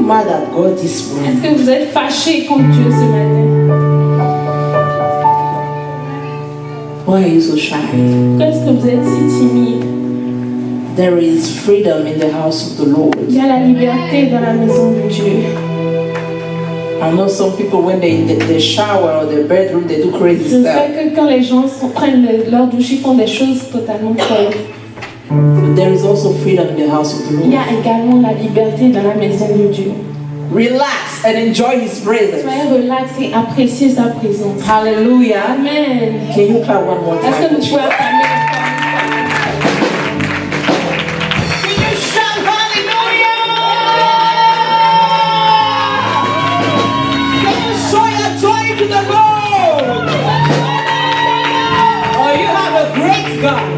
mad at God this morning? Est-ce que vous êtes fâché contre Dieu ce matin? Why are you so shy? Pourquoi est-ce que vous êtes si timide? There is freedom in the house of the Lord. Il y a la liberté dans la maison de Dieu. I know some people when they in the shower or their bedroom they do crazy Je stuff. sais que quand les gens prennent leur douche, ils font des choses totalement folles. But there is also freedom in the house of the Il y Lord. a également la liberté dans la maison de Dieu. Relax and enjoy His presence. Soyez relax et appréciez sa présence. Hallelujah. Amen. Can you clap one more Est-ce que time? nous pouvons acclamer Can you shout hallelujah? Can you show your joy to the Lord? Oh, you have a great God.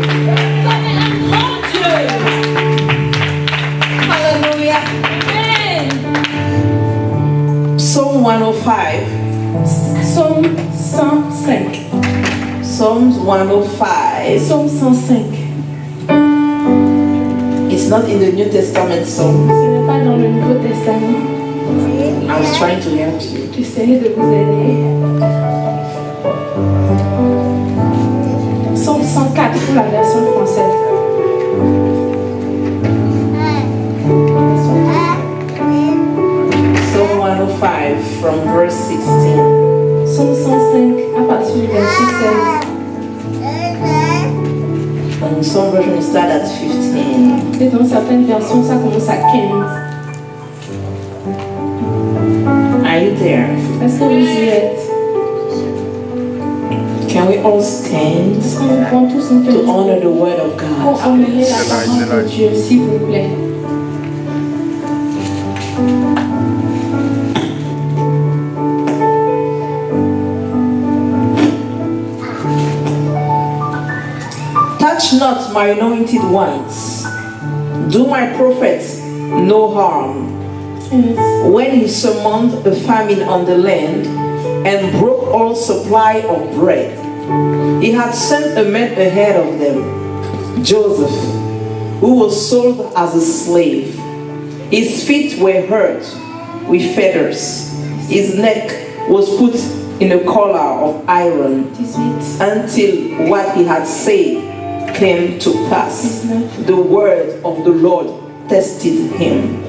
Hallelujah. Psalm 105. Psaume 105. Psalms 105. Psaume 105. It's not in the New Testament psalm. Ce n'est pas dans le Nouveau Testament. I was trying to help you. J'essaie de vous aider. Psaume 104 pour la version française. Psalm 105 from verse 16. Psaume 105 à partir du verset 16. And some versions start at 15. Et dans certaines versions, ça commence à 15. Are you there? Est-ce que vous y êtes? Can we all stand Est-ce qu'on nous prend tous nous to tenir honor the word of pour God? honorer la parole de Dieu, s'il vous plaît? Touch not my anointed ones. Do my prophets no harm. Yes. When he summoned a famine on the land and broke all supply of bread, he had sent a man ahead of them, Joseph, who was sold as a slave. His feet were hurt with fetters. His neck was put in a collar of iron 18. until what he had said came to pass. 19. The word of the Lord tested him.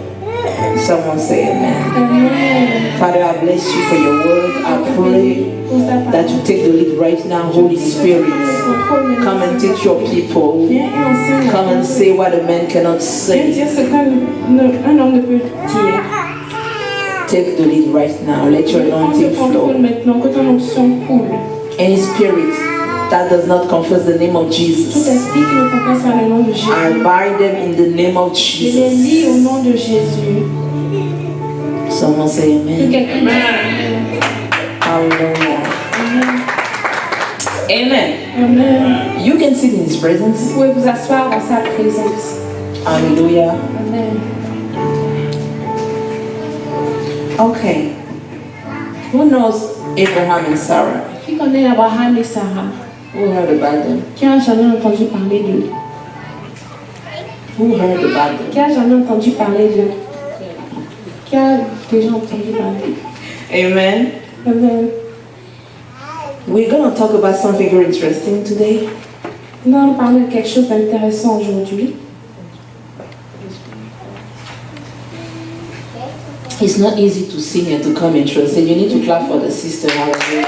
Someone say amen. Amen. Father, I bless you for your word. I pray that you take the lead right now, Holy Spirit. Come and teach your people. Come and say what a man cannot Viens say. dire ce qu'un homme ne peut dire. Take the lead right now. Let your Prends le anointing contrôle flow. maintenant, que ton onction coule. Any spirit that does not confess the name of Tout Jesus, esprit qui ne confesse pas le nom de Jésus, I bind them in the name of je les lis au Jesus. nom de Jésus. Someone say Que amen. quelqu'un dise Amen. Hallelujah. Amen. Amen. You can sit in His presence. Vous pouvez vous asseoir dans sa présence. Hallelujah. Amen. Okay. Who knows Abraham and Sarah? Qui connaît Abraham et Sarah? Who heard about them? Qui a jamais entendu parler d'eux? Who heard about them? Qui a jamais entendu parler d'eux? Qui a déjà entendu parler? Amen. Amen. We're going to talk about something very interesting today. Nous allons parler de quelque chose d'intéressant aujourd'hui. It's not easy to sing and to come and trust. And you need to clap for the sister. Hallelujah.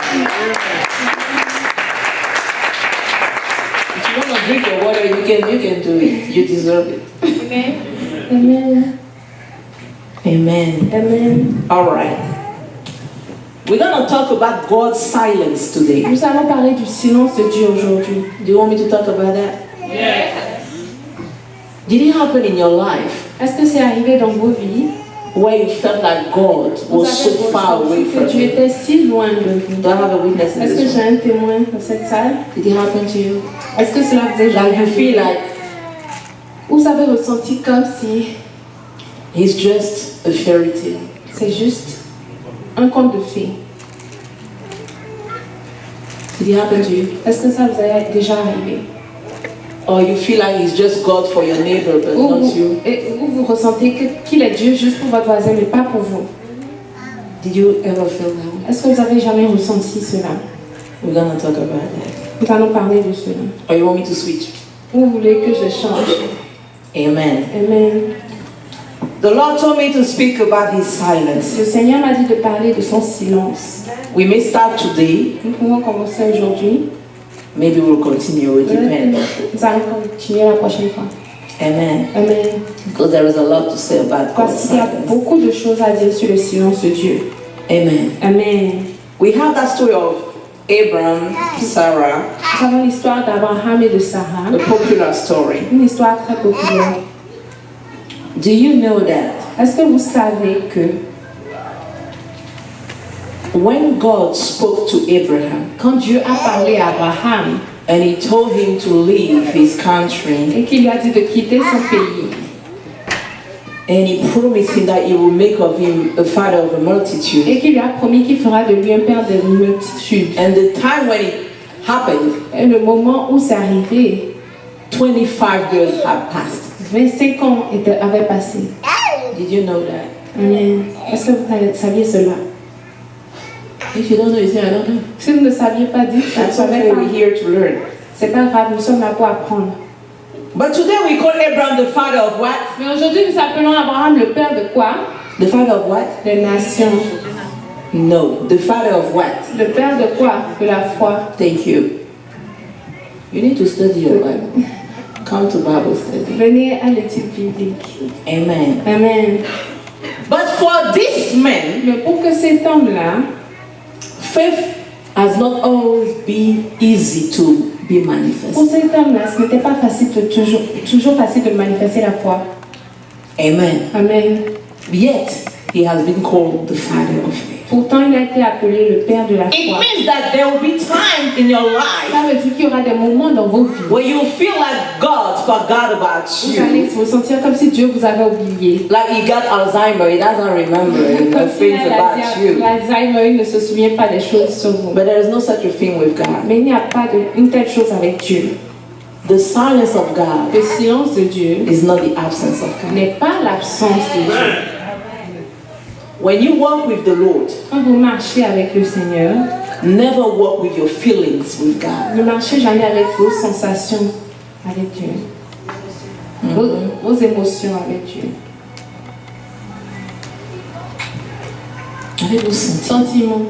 If you want to drink your water, you can do it. You deserve it. Amen. Amen. Amen. All right. We're going to talk about God's silence today. Nous allons parler du silence de Dieu aujourd'hui. Do you want me to talk about that? Yes. Did it happen in your life Est-ce que c'est arrivé dans vos vies? where you felt like God Vous was avez so far away ressenti from que Dieu you? était si loin de vous. Do I have a witness in Est-ce que this j'ai room? un témoin dans cette salle? Did it happen to you? Est-ce que cela vous est Like jamais you feel arrivé? like Vous avez ressenti comme si he's just a fairy tale. c'est juste un conte de fées. Did it happen to you? Est-ce que ça vous est déjà arrivé? Or you feel like he's just God for your neighbor, but Ou not vous, you. ou vous ressentez qu'il est Dieu juste pour votre voisin, mais pas pour vous. Did you ever feel that? Est-ce que vous avez jamais ressenti cela? We're gonna talk about that. Nous allons parler de cela. Or you want me to switch? Ou vous voulez que je change? Amen. Amen. The Lord told me to speak about his silence. Le Seigneur m'a dit de parler de son silence. We may start today, Nous pouvons commencer aujourd'hui. maybe we'll continue, it depends. Nous allons continuer la prochaine fois. Amen. Amen. Because there is a lot to say about God's Parce qu'il y a silence. beaucoup de choses à dire sur le silence de Dieu. Amen. Amen. We have that story of Abraham, Sarah, Nous avons l'histoire d'Abraham et de Sarah. a popular story. Une histoire très populaire. Do you know that Est-ce que vous savez que when God spoke to Abraham quand Dieu a parlé à Abraham and he told him to leave his country et qu'il lui a dit de quitter son pays and he promised him that he will make of him a father of a multitude, et qu'il lui a promis qu'il fera de lui un père de multitude, and the time when it happened, et le moment où c'est arrivé, 25 years had passed. 25 ans avaient passé. Did you know that? Amen. Est-ce que vous saviez cela? If you don't know, you say, I don't know. Si vous ne saviez pas, dites, je ne That's savais okay, pas. we're here to learn. C'est pas grave, nous sommes là pour apprendre. But today we call Abraham the father of what? Mais aujourd'hui, nous appelons Abraham le père de quoi? The father of what? Des nations. No, the father of what? Le père de quoi? De la foi. Thank you. You need to study your Bible. Come to Bible study. Venez à l'étude biblique. Amen. Amen. But for this man, Mais pour que cet homme-là, faith has not always been easy to be pour manifest. cet homme-là, ce n'était pas facile toujours facile de manifester la foi. Amen. Amen. Yet, he has been called the father of faith. Pourtant, il a été appelé le père de la It foi. means that there will be time in your life Ça veut dire qu'il y aura des moments dans vos vies where you feel like God forgot about vous allez you. vous sentir comme si Dieu vous avait oublié. Like he got Alzheimer, he doesn't remember Comme si things about you. l'Alzheimer, il ne se souvient pas des choses sur vous. But there is no such a thing with God. Mais il n'y a pas une telle chose avec Dieu. The silence of God Le silence de Dieu is not the absence of God. n'est pas l'absence de Dieu. When you walk with the Lord, Quand vous marchez avec le Seigneur, never walk with your feelings with God. ne marchez jamais avec vos sensations avec Dieu. Vos émotions avec Dieu. Avec vos sentiments. Sentiments.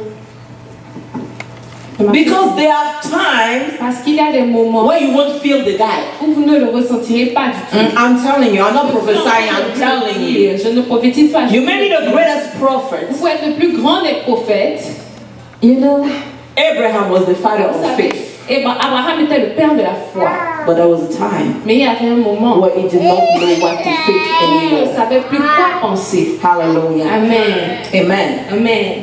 Ne marchez- Because there are times Parce qu'il y a des moments where you won't feel the guy. où vous ne le ressentirez pas du tout. I'm telling you, I'm not prophesying, I'm telling you. Je ne prophétise pas. You may be the greatest prophet. Vous êtes le plus grand des prophètes. You know, Abraham was the father Vous of savez, faith. Abraham était le père de la foi. But there was a time Mais il y avait un moment où where he did not know what to think il ne anymore. savait plus quoi penser. Hallelujah. Amen. Amen. Amen.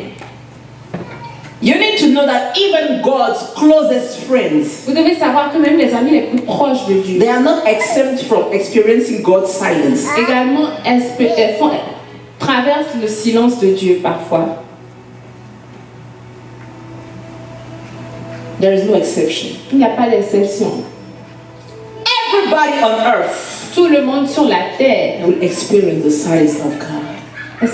You need to know that even God's closest friends, Vous devez savoir que même les amis les plus proches de Dieu they are not exempt from experiencing God's silence. également traversent le silence de Dieu parfois. There is no exception. Il n'y a pas d'exception. Everybody on earth Tout le monde sur la terre will experience the silence of God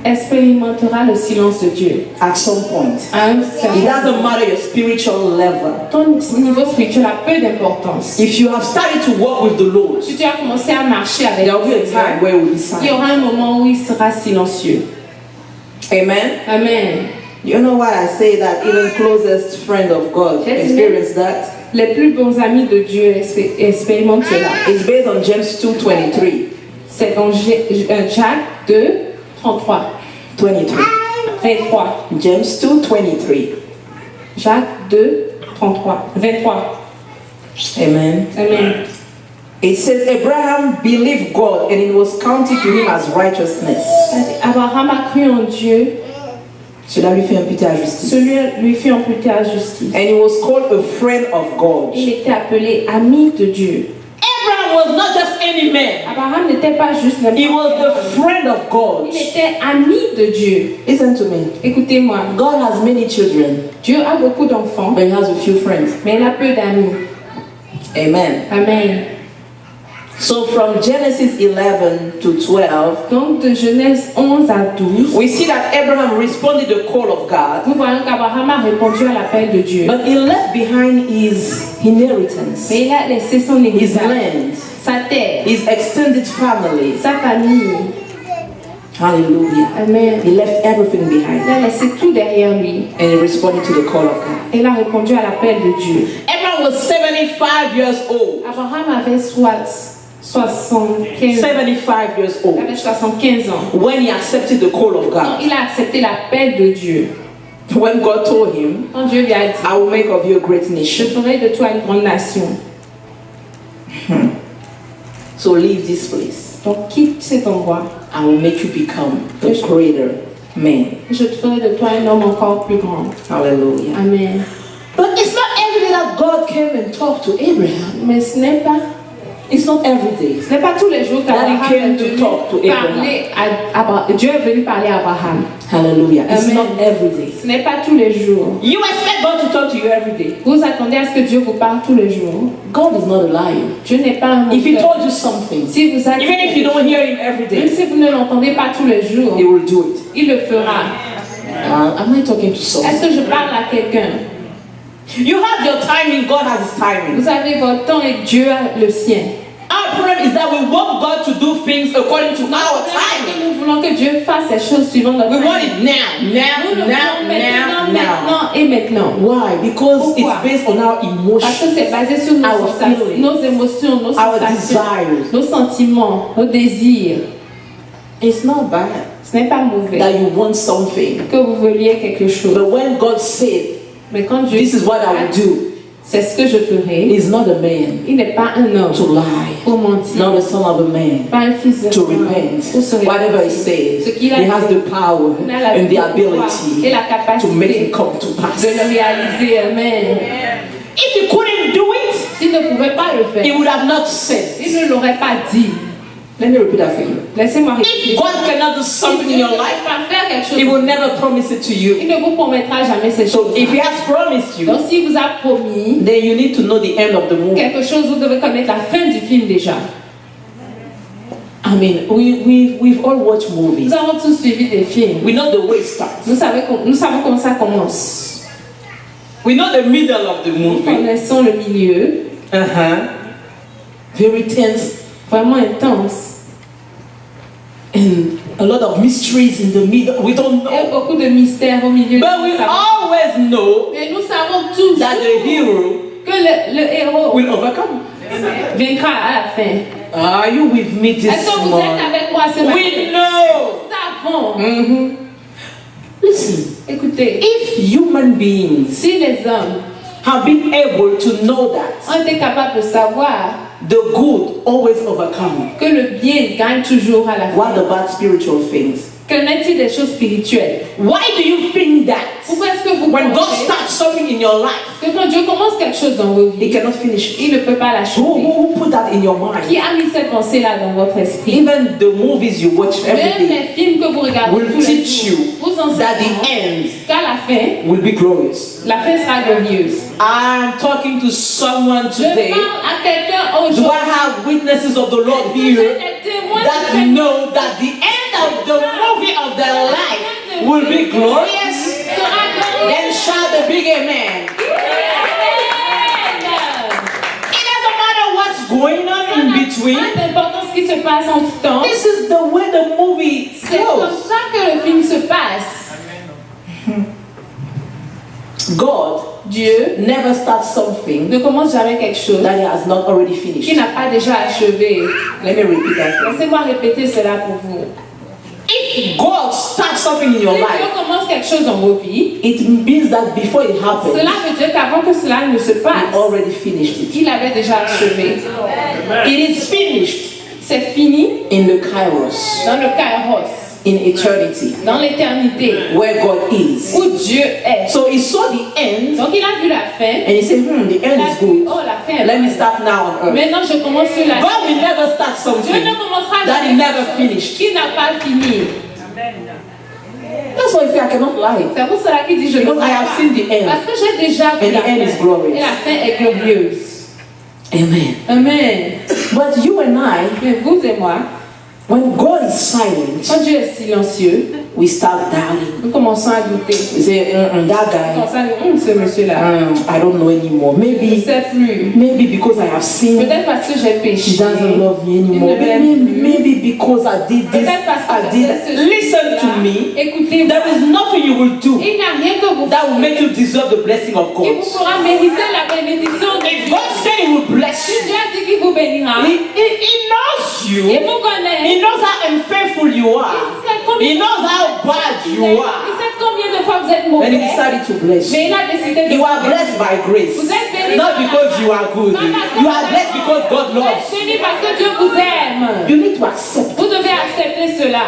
expérimentera le silence de Dieu. at some point. À un It certain doesn't matter your spiritual level. ton niveau spirituel a peu d'importance. If you have started to walk with the Lord, Si tu as commencé à marcher avec there will be le a Seigneur, time where it will be il y silent. aura un moment où il sera silencieux. Amen. Amen. You know why I say that even closest friend of God Yes, experience that? Les plus bons amis de Dieu expérimentent cela. It's based on James 2:23. C'est dans Jacques 2, 33. 23. 23. James 2:23. Jacques 2, 33. 23. Amen. Amen. It says Abraham believed God and it was counted to him as righteousness. Abraham a cru en Dieu, Cela lui fait imputer à justice. celui lui fut imputé à justice. And he was called a friend of God. Il était appelé ami de Dieu. Abraham was not just any man. Abraham n'était pas juste He n'importe was the friend of God. Il était ami de Dieu. Listen to me. Écoutez-moi, God has many children, Dieu a beaucoup d'enfants, but he has a few friends. mais il a peu d'amis. Amen. Amen. So from Genesis 11 to 12, Donc de Genèse 11 à 12, we see that Abraham responded to the call of God, nous voyons qu'Abraham a répondu à l'appel de Dieu. but he left behind his inheritance, Mais il a laissé son his héritage, land, sa terre, his extended family. sa famille. Hallelujah. Amen. He left everything Il behind a laissé tout derrière lui. and he responded to the call of God. Il a répondu à l'appel de Dieu. Abraham was 75 years old. Abraham avait 75 75 years il old avait 75 ans. when he accepted the call of Donc, God. il a accepté l'appel de Dieu. When God told him, Quand Dieu lui a dit, I will make of you a great je nation. ferai de toi une grande nation. So leave this place. Donc quitte cet endroit. I will make you become a greater man. Je te ferai de toi un homme encore plus grand. Hallelujah. Amen. But it's not every day that God came and talked to Abraham. Mais ce n'est pas tous les jours qu'Abraham That he came est to venu talk to parler à Abraham. Dieu est venu parler à Abraham. Hallelujah. It's Amen. not every day. Ce n'est pas tous les jours. You expect God to talk to you every day. Vous attendez à ce que Dieu vous parle tous les jours. God is not a liar. Dieu n'est pas un If he menteur. told you something, Si vous even if you attendez, don't hear him every même day, si vous ne l'entendez pas tous les jours, he will do it. il le fera. Am I talking to someone? Est-ce que je parle à quelqu'un? You have your timing, God has his timing. Vous avez votre temps et Dieu a le sien. Our problem is that we want God to do things according to our timing. Nous voulons que Dieu fasse ces choses suivant notre We want timing. it now, Nous now, le voulons now, now, now. maintenant et maintenant. Why? Because Pourquoi? it's based on our Parce que emotions, c'est basé sur nos, Our feelings. nos émotions, nos our sensations, desires. nos sentiments, nos désirs. It's not bad Ce n'est pas mauvais that you want something. que vous vouliez quelque chose. But when God said, Mais quand Dieu this is what I will do, c'est ce que je ferai, he's not a man il n'est pas un homme to lie, pour mentir, not the son of a man pas un fils de to homme pour se repent. Whatever he repentir. says, Ce qu'il a he has dit, the power il a la and the pouvoir et la ability to make capacité it come to pass. de le réaliser. Amen. If he couldn't do it, S'il ne pouvait pas le he faire, would have not said. il ne l'aurait pas dit. Let me repeat that for you. Laissez-moi If répéter. God cannot do something in Dieu your ne life, peut pas faire quelque chose, he will never promise it to you. il ne vous promettra jamais ces So choses. if he has promised you, Donc s'il vous a promis then you need to know the end of the movie. quelque chose, vous devez connaître la fin du film déjà. I mean, we've all watched movies. Nous avons tous suivi des films. We know the way it starts. Nous savons comment ça commence. We know the middle of the Nous movie. connaissons le milieu, Very tense vraiment intense. and a lot of mysteries in the middle. We don't Il y a know. beaucoup de mystères au milieu. But we always know Mais nous savons toujours that the hero que le héros will overcome. vaincra à la fin. Are you with me this Est-ce que vous êtes morning? avec moi ce matin? We know. Nous savons. Listen, Écoutez, if human beings si les hommes have been able to know that ont été capables de savoir the good always overcome, que le bien gagne toujours à la fin, what about spiritual things? qu'en est-il des choses spirituelles? Why do you think that Pourquoi est-ce que vous when God pensez starts something in your life, que quand Dieu commence quelque chose dans vos He vies, cannot finish it? il ne peut pas Who, l'achever? who put that in your mind? Qui a mis cette pensée-là dans votre esprit? Even the movies you watch Même every day les films que vous regardez will tous les teach jours you vous that the enseignent end qu'à la fin, will be glorious. la fin sera glorieuse. I'm talking to someone Je today. parle à quelqu'un Do aujourd'hui. I have witnesses of the Lord J'ai here des témoins de that Seigneur. know that the end of the movie of their life will be glorious? Sera glorieux. Then shout a big amen. It doesn't matter what's going on in between. Pas d'importance ce qui se passe en tout temps. This is the way the movie C'est comme goes. ça que le film se passe. God Dieu never starts something ne commence jamais quelque chose that He has not already qui finished. n'a pas déjà achevé. Let me repeat that. for you. Laissez-moi répéter cela pour vous. If God starts something in Si your Dieu life, commence quelque chose dans vos vies, it means that before it happens, cela veut dire qu'avant que cela ne se He passe, already finished it. il avait déjà achevé. It is finished C'est fini in the Kairos, dans le Kairos, in eternity, dans l'éternité, where God is. où Dieu est. So He saw the end Donc il a vu la fin. and He said, the Il end a is dit, good. oh la fin est Let me bonne. start now on earth. Maintenant je commence sur la God will never start Dieu something ne commencera that He jamais never finished. qui n'a pas fini. That's why I say I cannot lie. C'est pour cela qu'il dit je ne Because vois I have pas. seen the end. Parce que j'ai déjà vu And la the end is fin. glorious. Et la fin est glorieuse. Amen. Amen. But you and I, Mais vous et moi, when God is silent, quand Dieu est silencieux, we start doubting. nous commençons à douter. We say, that Nous guy, commençons à dire, ce monsieur-là, I don't know anymore. je ne Maybe sais plus. because I have sinned, Peut-être parce que j'ai he péché. doesn't love me anymore. Il ne m'aime plus. Maybe because I did this, Peut-être parce I que did j'ai that. fait ceci, Listen to cela. me. Écoutez-moi. There is nothing you will do Il n'y a rien que vous that will make you deserve the blessing of qui vous God. fera mériter la bénédiction de If Dieu. God said he will bless Si you, Dieu a dit qu'il vous bénira, he knows il you. vous connaît. He knows how unfaithful you are. He knows how bad you Il are. sait combien de fois vous êtes And mauvais. he decided to bless Mais you. il a décidé de You are blessed by grace. Vous êtes bénis Not par la because grâce. you are good. You are blessed because God Vous êtes loves you. bénis parce que Dieu vous aime. You need to accept. Vous devez accepter cela.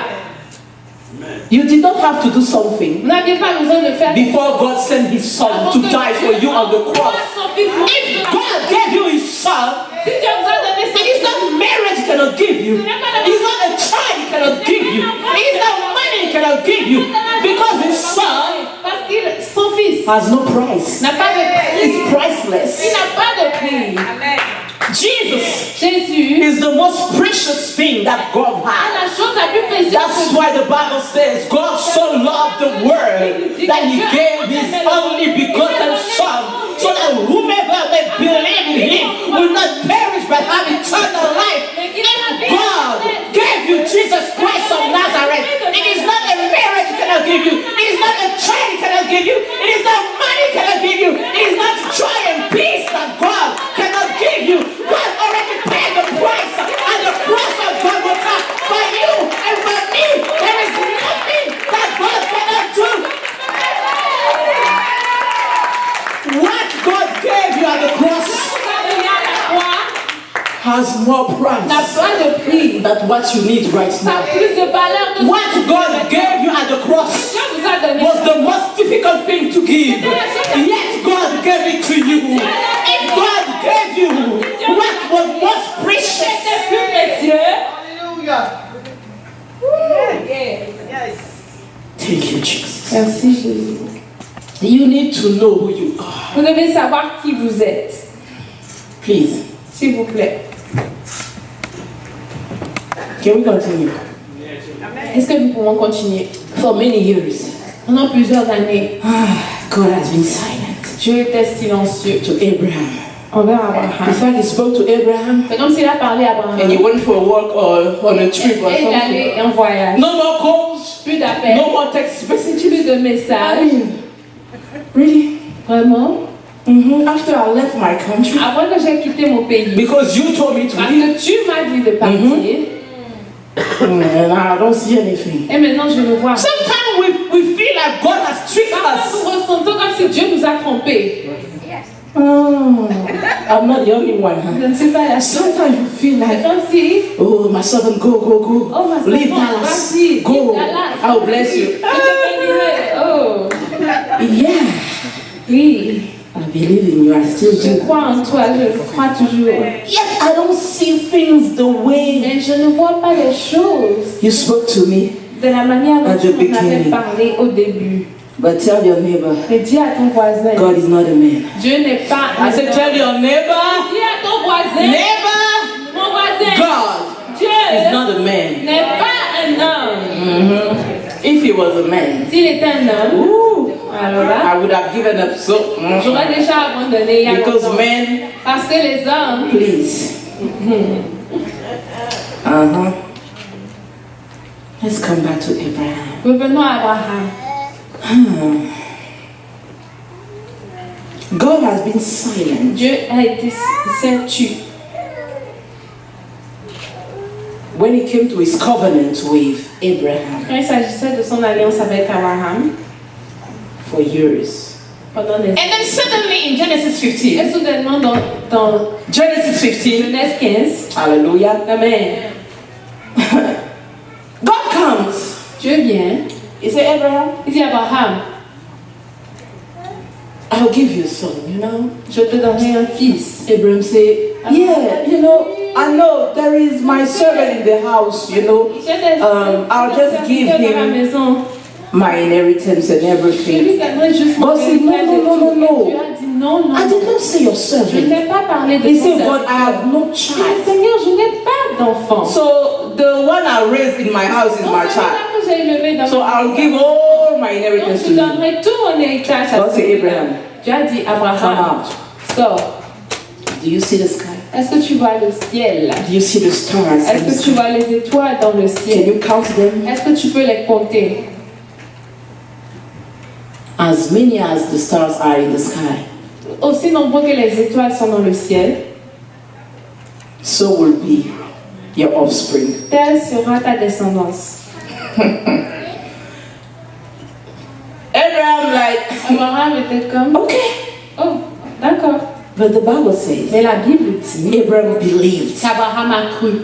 You did not have to do something Vous n'aviez pas besoin de faire before God sent his son to die for you on the cross. If God gave you his son, Si Dieu vous a donné it is not marriage he cannot give you. It is not a child he cannot give you. It is not money he cannot give you. Because his son parce que son fils has no price. n'a pas de prix. It's priceless. Il n'a pas de prix. Jesus Jésus is the most precious thing that God est has. la chose la plus précieuse. That's why the Bible says God so loved the world that he gave his only begotten son, so that whomever may believe in him will not perish but have eternal life. If God gave you Jesus Christ of Nazareth, it is not a marriage he cannot give you, it is not a child he cannot give you, it is not money he cannot give you, it is not joy and peace that God cannot give you. God already paid the price on the cross of Golgotha for you and for me. There is nothing that God cannot do. What God gave you on the cross has more N'a price pas de prix. than what you need right Ça a now. plus de valeur que What God gave you at the cross Dieu vous a donné. was the most difficult thing to give. Yet God gave it to you. If God gave you what was most precious, C'était plus précieux. thank you, Jesus. Merci Jésus. You need to know who you are. Vous devez savoir qui vous êtes. Please, S'il vous plaît. can we continue? Est-ce que nous pouvons continuer? For many years, Pendant plusieurs années, God has been silent Dieu était silencieux to Abraham. envers In Abraham. fact, he spoke to Abraham C'est comme s'il a parlé à Abraham. and he went for a walk or on a trip or Et il allait something. en voyage. No more calls, Plus d'appels, no more text messages. plus de I messages. mean, really? Vraiment. After I left my country, Après que j'ai quitté mon pays, because you told me to parce leave, que tu m'as dit de partir, and I don't see anything. et maintenant je le vois. Sometimes we feel like God has tricked Parfois us. nous ressentons comme si Dieu nous a trompés. Oh, I'm not the only one. Huh? Je ne suis pas la seule. Sometimes you feel C'est like, comme si, oh, my servant, go. oh ma Leave servante, Dallas. vas-y, Go. quitte Dallas. I'll bless you. Je te bénirai. Oh, Yeah, oui. I believe in you. I still Je do. crois en toi, je crois toujours. Yet I don't see things the way Mais je ne vois pas les choses you spoke to me. de la manière dont At the tu m'en avais beginning. parlé au début. But tell your neighbor, Mais dis à ton voisin, God is not a man. Dieu n'est pas un I said, homme. tell your neighbor, Dis à ton voisin, neighbor, mon voisin, God Dieu is not a man. n'est pas un homme. If he was a man, S'il était un homme, ooh, alors là, I would have given up so. j'aurais déjà abandonné il y a Because longtemps. men, Parce que les hommes, please. Let's come back to Abraham. revenons à Abraham. God has been silent Dieu a été s'est tu when it came to his covenant with Abraham quand il s'agissait de son alliance avec Abraham for years. pendant des And then suddenly in Genesis 15, et soudainement dans Genesis 15, Genèse 15, hallelujah, Amen, God comes. Dieu vient, He said, Abraham, il dit à Abraham, I'll give you a son, you know. je te donnerai un fils. Abraham said, yeah, you know, I know there is my servant in the house, you know. I'll just give dans la him maison. my inheritance and Je everything. lui donnerai juste God mon said, no, héritage et no, no, tout. no, no. Dieu a dit non, non. I did not say your Je servant. n'ai pas parlé de He ton said, but I serviteur. have no Mais child. Seigneur, je n'ai pas d'enfant. So the one I raised in my house is Donc, my c'est child. là que j'ai élevé dans So ma I'll maison. give all my Donc, inheritance je to you. donnerai tout mon héritage à God said, celui-là. Abraham, Tu as dit, come Abraham, out. sors. Do you see the sky? Est-ce que tu vois le ciel? Do you see the stars? Est-ce que tu vois les étoiles dans le Can ciel? you count them? Est-ce que tu peux les compter? As many as the stars are in the sky, Aussi nombreux que les étoiles sont dans le ciel, so will be your offspring. telle sera ta descendance. Abraham, like, Abraham était comme, okay. oh, d'accord. But the Bible says, Mais la Bible dit Abraham believed. qu'Abraham a cru.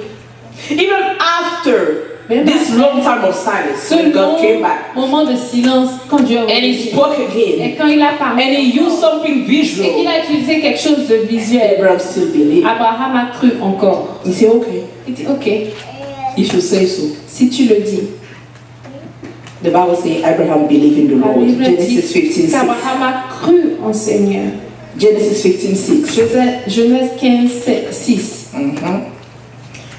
Even after Même this long time of silence, Ce when God long came back moment de silence, quand Dieu est and he revenu. spoke again, Et quand il a parlé, and he used something et qu'il visual, a utilisé quelque chose de visuel, Abraham still believed. Abraham a cru encore. He said, okay, Il dit, ok, if you say so. si tu le dis. The Bible says Abraham believed in the La Lord. Bible dit Genesis 15:6. qu'Abraham a cru en Seigneur. Genesis 15:6. Genèse 15, 6.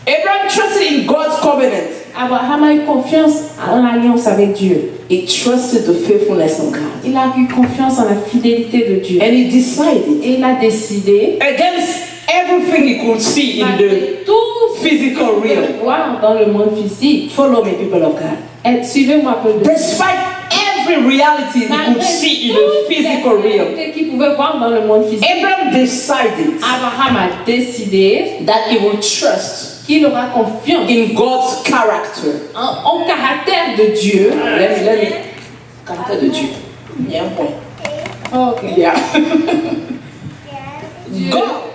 Abraham trusted in God's covenant. Abraham a eu confiance en l'alliance avec Dieu. He trusted the faithfulness of God. Il a eu confiance en la fidélité de Dieu. And he decided Et il a décidé, against everything he could see in the malgré tout ce qu'il physical pouvait realm. voir dans le monde physique, Follow me, people of God. suivez-moi un peu de Despite every reality he could see in the toute physical realm, réalité qu'il pouvait voir dans le monde physique, Abraham decided Abraham a décidé that he would trust qu'il aura confiance in God's character. en caractère de Dieu. Let me. Caractère de Dieu. Il y a un point. Oh, ok. Yeah. Dieu God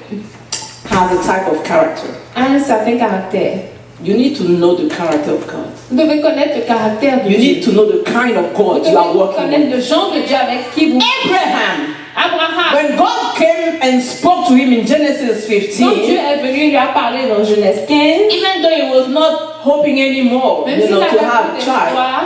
has a type of character. a un certain caractère. You need to know the character of God. Vous devez connaître le caractère de You Dieu. need to know the kind of Vous God devez you are working connaître with. le genre de Dieu avec qui vous... Abraham, Abraham, when God came and spoke to him in Genesis quand Dieu 15, est venu, il lui a parlé dans Genèse 15, even though he was not hoping anymore, même you s'il know, n'avait to pas have a child, d'espoir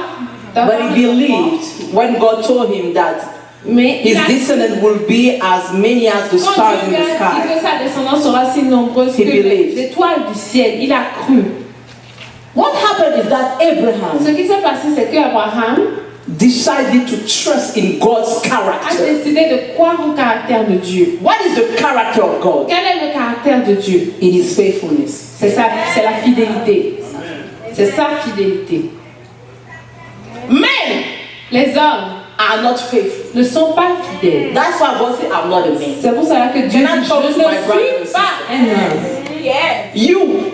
but d'avoir he un enfant, believed when God told him that mais his il a descendants will be as many as the quand stars Dieu in lui the a dit sky. que sa descendance sera si nombreuse He que believed. les étoiles du ciel, il a cru. What happened is that Ce Abraham qui s'est passé, c'est qu'Abraham decided to trust in God's a character. décidé de croire au caractère de Dieu. What is the character of God? Quel est le caractère de Dieu? It is faithfulness. C'est la fidélité. C'est sa fidélité. Men Les hommes are not faithful. ne sont pas fidèles. That's why God said, I'm not a man. C'est pour cela que Dieu dit, Can I je talk ne to my brothers and suis pas un homme.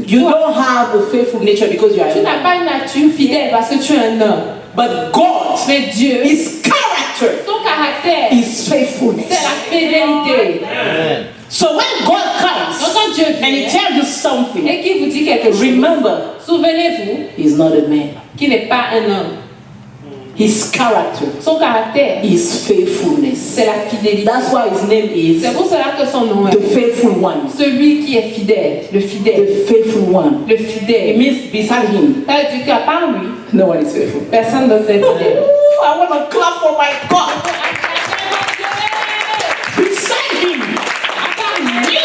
You Toi, don't have a faithful nature because you are tu a n'as man. pas une nature fidèle parce que tu es un homme. But God, Mais Dieu, His character son caractère, is c'est faithfulness. la fidélité. So when God Donc comes quand Dieu and He vient tells you something, et qu'il vous dit quelque chose, remember, souvenez-vous He's not a man. qu'il n'est pas un homme. His character Son caractère, is faithfulness. c'est la fidélité. That's why His name is C'est pour cela que son nom the est faithful one. celui qui est fidèle, le fidèle, The faithful one. le It fidèle. means beside Him, Ça veut dire qu'à part lui, no one is faithful. personne d'autre n'est fidèle. Ooh, I want to clap for my God. Beside Him,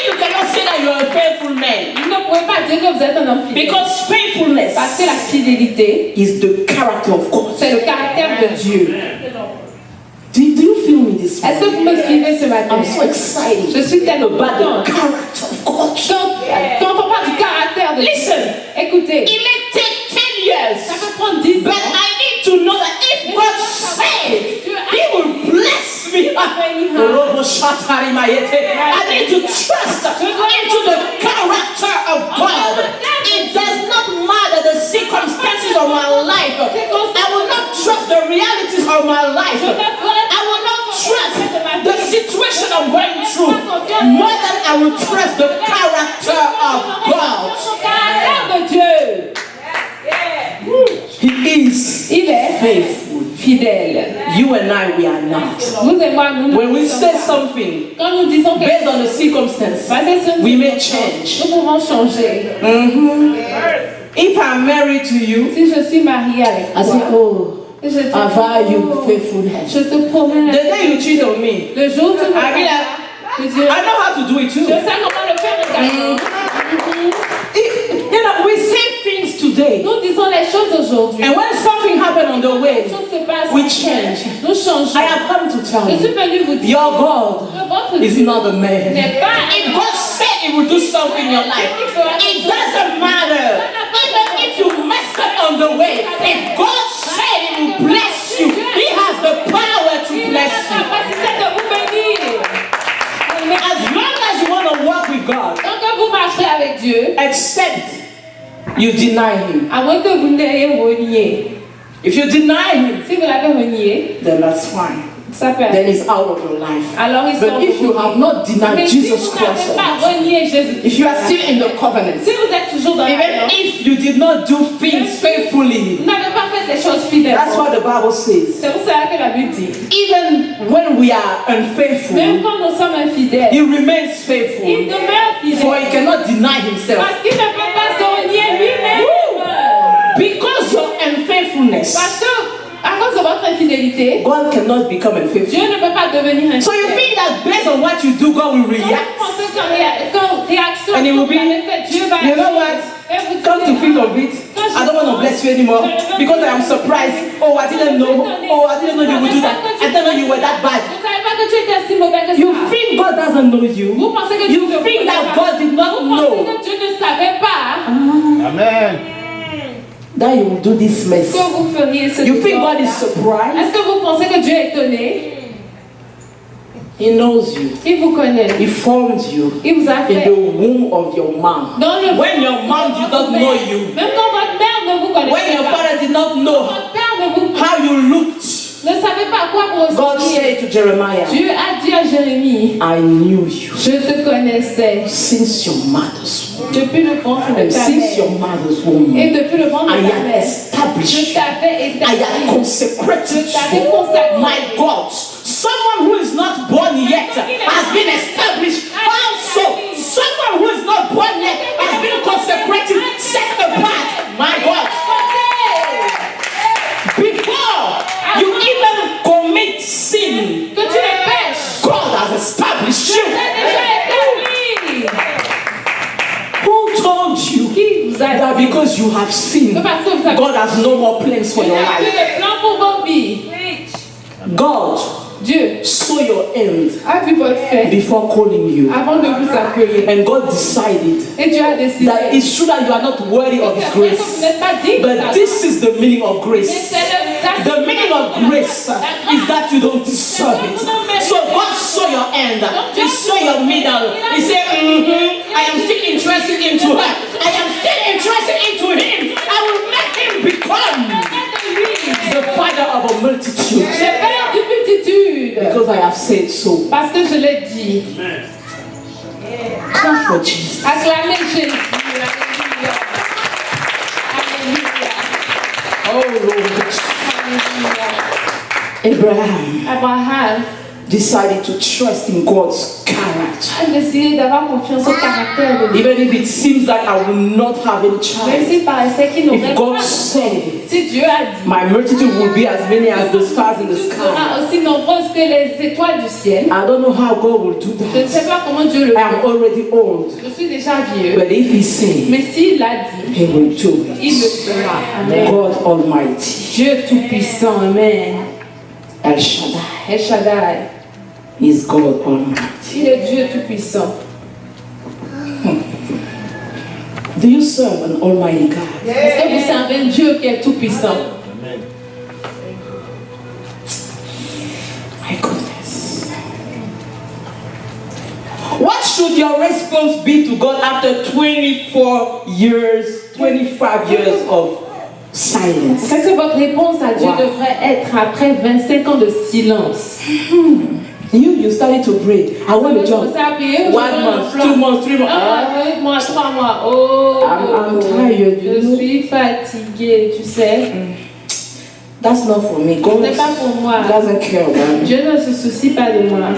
you cannot say that you are a faithful man. Vous ne pouvez pas dire que vous êtes un homme fidèle. Because faithfulness Parce que la fidélité, is the character of God. c'est le caractère de Dieu. Do you feel me this Est-ce que morning? vous me suivez ce matin? I'm so excited Je suis tellement about the contente. character of God. Quand on parle du caractère de Dieu, Listen, écoutez, it may take 10 years, ça peut prendre 10 but ans. I need to know that if God said He will bless me, I need to trust into the character of God. It does not matter the circumstances of my life. I will not trust the realities of my life. I will not trust the situation I'm going through more than I will trust the character of God. Son caractère de Dieu, He is il est faithful. fidèle. You and I, we are not. Vous et moi, nous When we ne sommes say pas. something Quand nous disons que based on the circumstance, we may change. nous pouvons changer. If I'm married to you, Si je suis mariée avec I say, toi, oh, Je te I value promets. faithfulness. Je te promets. The day you cheat on me, Le jour où tu me I mean, que Dieu. I know how to do it Je too. sais comment le faire également. You know, we say things today, Nous disons les choses aujourd'hui. and when something happened on the way, Les choses se passent. we change. Nous changeons. I have come to tell Je suis you, venu vous dire. your God Votre is Dieu not a man. n'est pas If God said He will do something in your life, it doesn't matter. Even if you messed up on the way, if God said He will bless you, He has the power to Il a bless la you. capacité de vous bénir. As long as you want to walk with God, Tant que vous marcherez avec Dieu, except you deny Him. à moins que vous n'ayez renié. If you deny Him, Si vous l'avez renié, then that's fine. ça peut Then He's out of your life. Alors il sort But if de you vous. have not denied Mais si Jesus vous n'avez Christ, pas renié Jésus, if you are still in the covenant, si vous êtes toujours dans la even loi, if you did not do things faithfully, vous n'avez pas fait les choses fidèles. that's what the Bible says. C'est pour cela que la Bible dit. Even when we are Même unfaithful, quand nous sommes infidèles, He remains il faithful, demeure for He fidèle. cannot deny Himself. Parce qu'il ne peut pas se renier lui-même. Because your unfaithfulness, Parce que, à cause de votre infidélité, God cannot become unfaithful. Dieu ne peut pas devenir infidèle. So you think that based on what you do, God will Donc, react? vous pensez qu'en réaction, And it will be, vous avez fait, Dieu va you know what? Et vous Come to dites, think of it, I don't want to bless you anymore because I am surprised. Oh, I didn't know. Oh, I didn't know you would do that. I didn't know you were that bad. je ne savais pas que tu étais si mauvais que ça. You think God doesn't know you? Vous pensez que Dieu You ne think connaît that pas. God did not Vous pensez know que Dieu ne savait pas Amen. that you will do this mess? que vous feriez ce You think God is Est-ce surprised? que vous pensez que Dieu est étonné? He knows you. Il vous connaît. He formed you Il vous a in fait. the womb of your mom. Dans le When your mom did not know you, Même quand votre mère ne vous when connaissait your pas, father did not know votre père ne vous how you looked, ne savait pas à quoi vous God ressembliez. said to Jeremiah, Dieu a dit à Jérémie, I knew you je te connaissais since your mother's womb. depuis le ventre de And ta since your mère. mother's womb, Et depuis le ventre I de ta have mère, established je you. t'avais I have établi. consecrated Je t'avais you. consacré. My God, someone who is not born yet has been established. Also, someone who is not born yet has been consecrated, set apart. My God, before you even commit sin, Que tu ne pêches. God has established Je you. t'ai déjà établi. Who told you Qui vous a that dit because you have que sinned, parce que vous avez God has no more plans for Dieu your n'a plus life? de plan pour vos vies. God Dieu saw your end a vu votre fait before calling you. avant de vous appeler. And God decided Et Dieu a décidé. that it's true that you are not worthy of His C'est vrai que vous grace. n'êtes pas digne de But sa this is the meaning of Mais grace. c'est le- The meaning of grace is that you don't deserve it. So God saw your end. He saw your middle. He said, I am still interested into her. I am still interested into him. I will make him become the father of a multitude. Le père d'une multitude. Because I have said so. Parce que je l'ai dit. Clap for Jesus. Acclamez Jésus. Alléluia. Oh Lord. Alléluia. Abraham Abraham decided to trust in God's character. a décidé d'avoir confiance au caractère de Dieu. Even if it seems like I will not have any Même child, s'il paraissait qu'il n'aurait if God pas. said it, Si Dieu a dit. my multitude will be as many as the stars in the Tu sky. seras aussi nombreuse que les étoiles du ciel. I don't know how God will do Je ne sais that. pas comment Dieu le I fait. am already old. Je suis déjà vieux. But if He said, Mais s'il l'a dit, He will do il le it. fera. Amen. God Almighty, Dieu Tout-Puissant. Amen. El Shaddai, El Shaddai. is God Almighty. Il est Dieu Tout-Puissant. Do you serve an Almighty God? Est-ce que vous servez un Dieu qui est Tout-Puissant? My goodness. What should your response be to God after 24 years, 25 years of silence? Qu'est-ce que votre réponse à Dieu Wow. devrait être après 25 ans de silence? You started to pray. I want a job. 1 month, 2 months, 3 months. 1 mois, 3 mois. Oh, I'm tired, you je know. suis fatiguée, tu sais. That's not for me. God Ce n'est pas pour moi. doesn't care about me. Dieu ne se soucie pas de moi.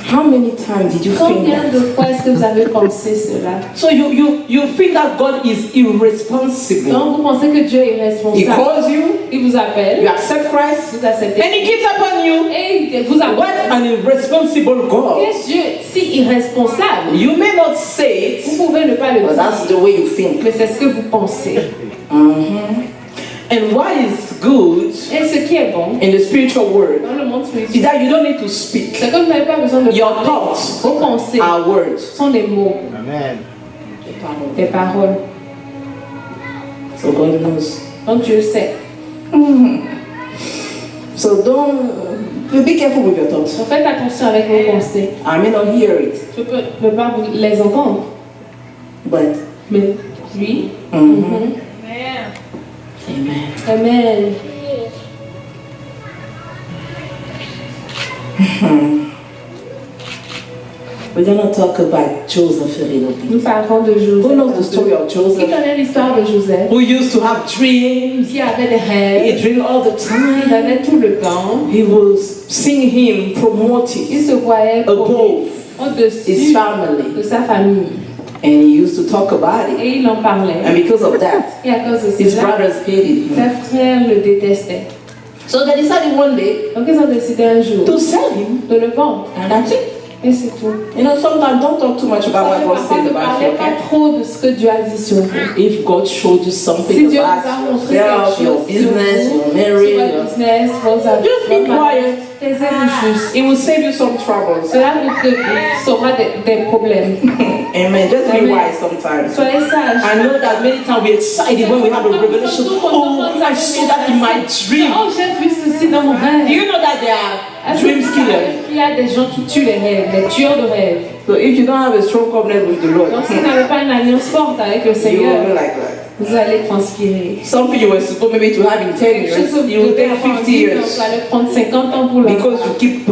How many times did you think Combien that? de fois est-ce que vous avez pensé cela? So you think that God is irresponsible. Donc vous pensez que Dieu est He responsable. calls you, Il vous appelle, you accept Christ, vous acceptez, and He gives up on you. et il vous What appelle. an irresponsible God. Qu'est-ce Dieu si irresponsable? You may not say it, Vous pouvez ne pas le but that's dire, the way you think. mais c'est ce que vous pensez. And what is good Et ce qui est bon in the spiritual world dans le monde is spirituel, that you don't need to speak. c'est que vous n'avez pas besoin de Your parler. thoughts Vos pensées are words. sont des mots, Amen. des paroles. So God knows. Donc Dieu sait. So don't be careful with your thoughts. Donc faites attention avec vos pensées. I may not hear it, Je peux ne pas vous les entendre, but mais lui. Amen. Amen. We're gonna talk about Joseph a little bit. Nous parlons de Joseph. Who knows the story of Qui Joseph? connaît l'histoire de Joseph? Who used to have dreams? Qui avait des He rêves. dreamed all the Il time. avait tout le temps. He was seeing him Il promoted se voyait above au-dessus his family, de sa famille. and he used to talk about it. Et il en parlait. And because of that, Et à cause de his cela, brothers hated him. ses frères le détestaient. So they decided one day Donc ils ont décidé un jour to sell him, de le vendre. and that's it. Et c'est tout. You know, sometimes don't talk too much about what God Parfois, says ne about parlez you, pas okay? trop de ce que Dieu a dit sur vous. If God showed you something Si Dieu vous about a montré yourself, quelque your chose business, sur your vous, marriage, sur votre business, vos just be quiet. taisez-vous juste. It will save you some troubles. Cela vous saura des problèmes. Amen. Just be Amen. wise sometimes. Soyez sages. I know that many times we're excited when we have a revelation. Oh, I saw that in my dream. Oh, j'ai vu ceci dans mon Do rêve. you know that there are Est-ce que dream vous savez killers? qu'il y a des gens qui tuent les rêves, des tueurs de rêves? So if you don't have a strong covenant with the Lord, Donc si vous n'avez pas une alliance forte avec le you will Seigneur, be like that. vous allez transpirer. Something you were supposed maybe to have in 10 Quelque years, chose que it vous will devez take avoir en 50 10 ans, years vous allez prendre 50 ans pour le because you keep.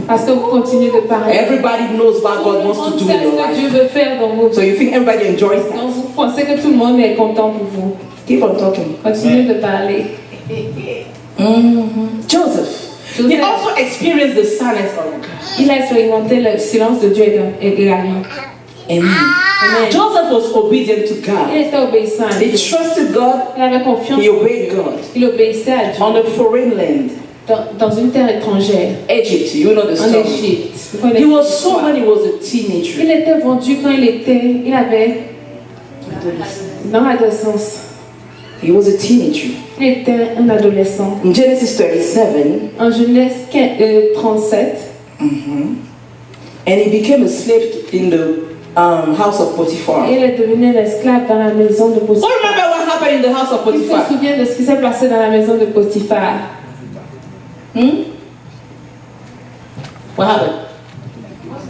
parce que vous continuez de parler. Everybody knows what Tout God le wants to monde do sait in your ce que Dieu life. veut faire dans vos So vies. you think everybody enjoys that? Donc vous pensez que tout le monde est content pour vous. Keep on talking. Continuez de parler. Joseph. He Joseph, also experienced the silence of God. il a expérimenté le silence de Dieu également. Amen. Amen. Joseph was obedient to Il God. était obéissant à He Dieu. trusted God. Il avait confiance. He obeyed God. Il obéissait à Dieu. On a foreign land, Dans une terre étrangère, Egypt. You know the en story. Égypte. Vous connaissez He was l'histoire. sold when he was a teenager. Il était vendu quand il avait dans l'adolescence. He was a teenager. Il était un adolescent. In Genesis 37, En Genèse 37, and he became a slave in the house of Potiphar. il est devenu l'esclave dans la maison de Who Potiphar. remember what happened in the house of Il se Potiphar? souvient de ce qui s'est passé dans la maison de Potiphar. What happened?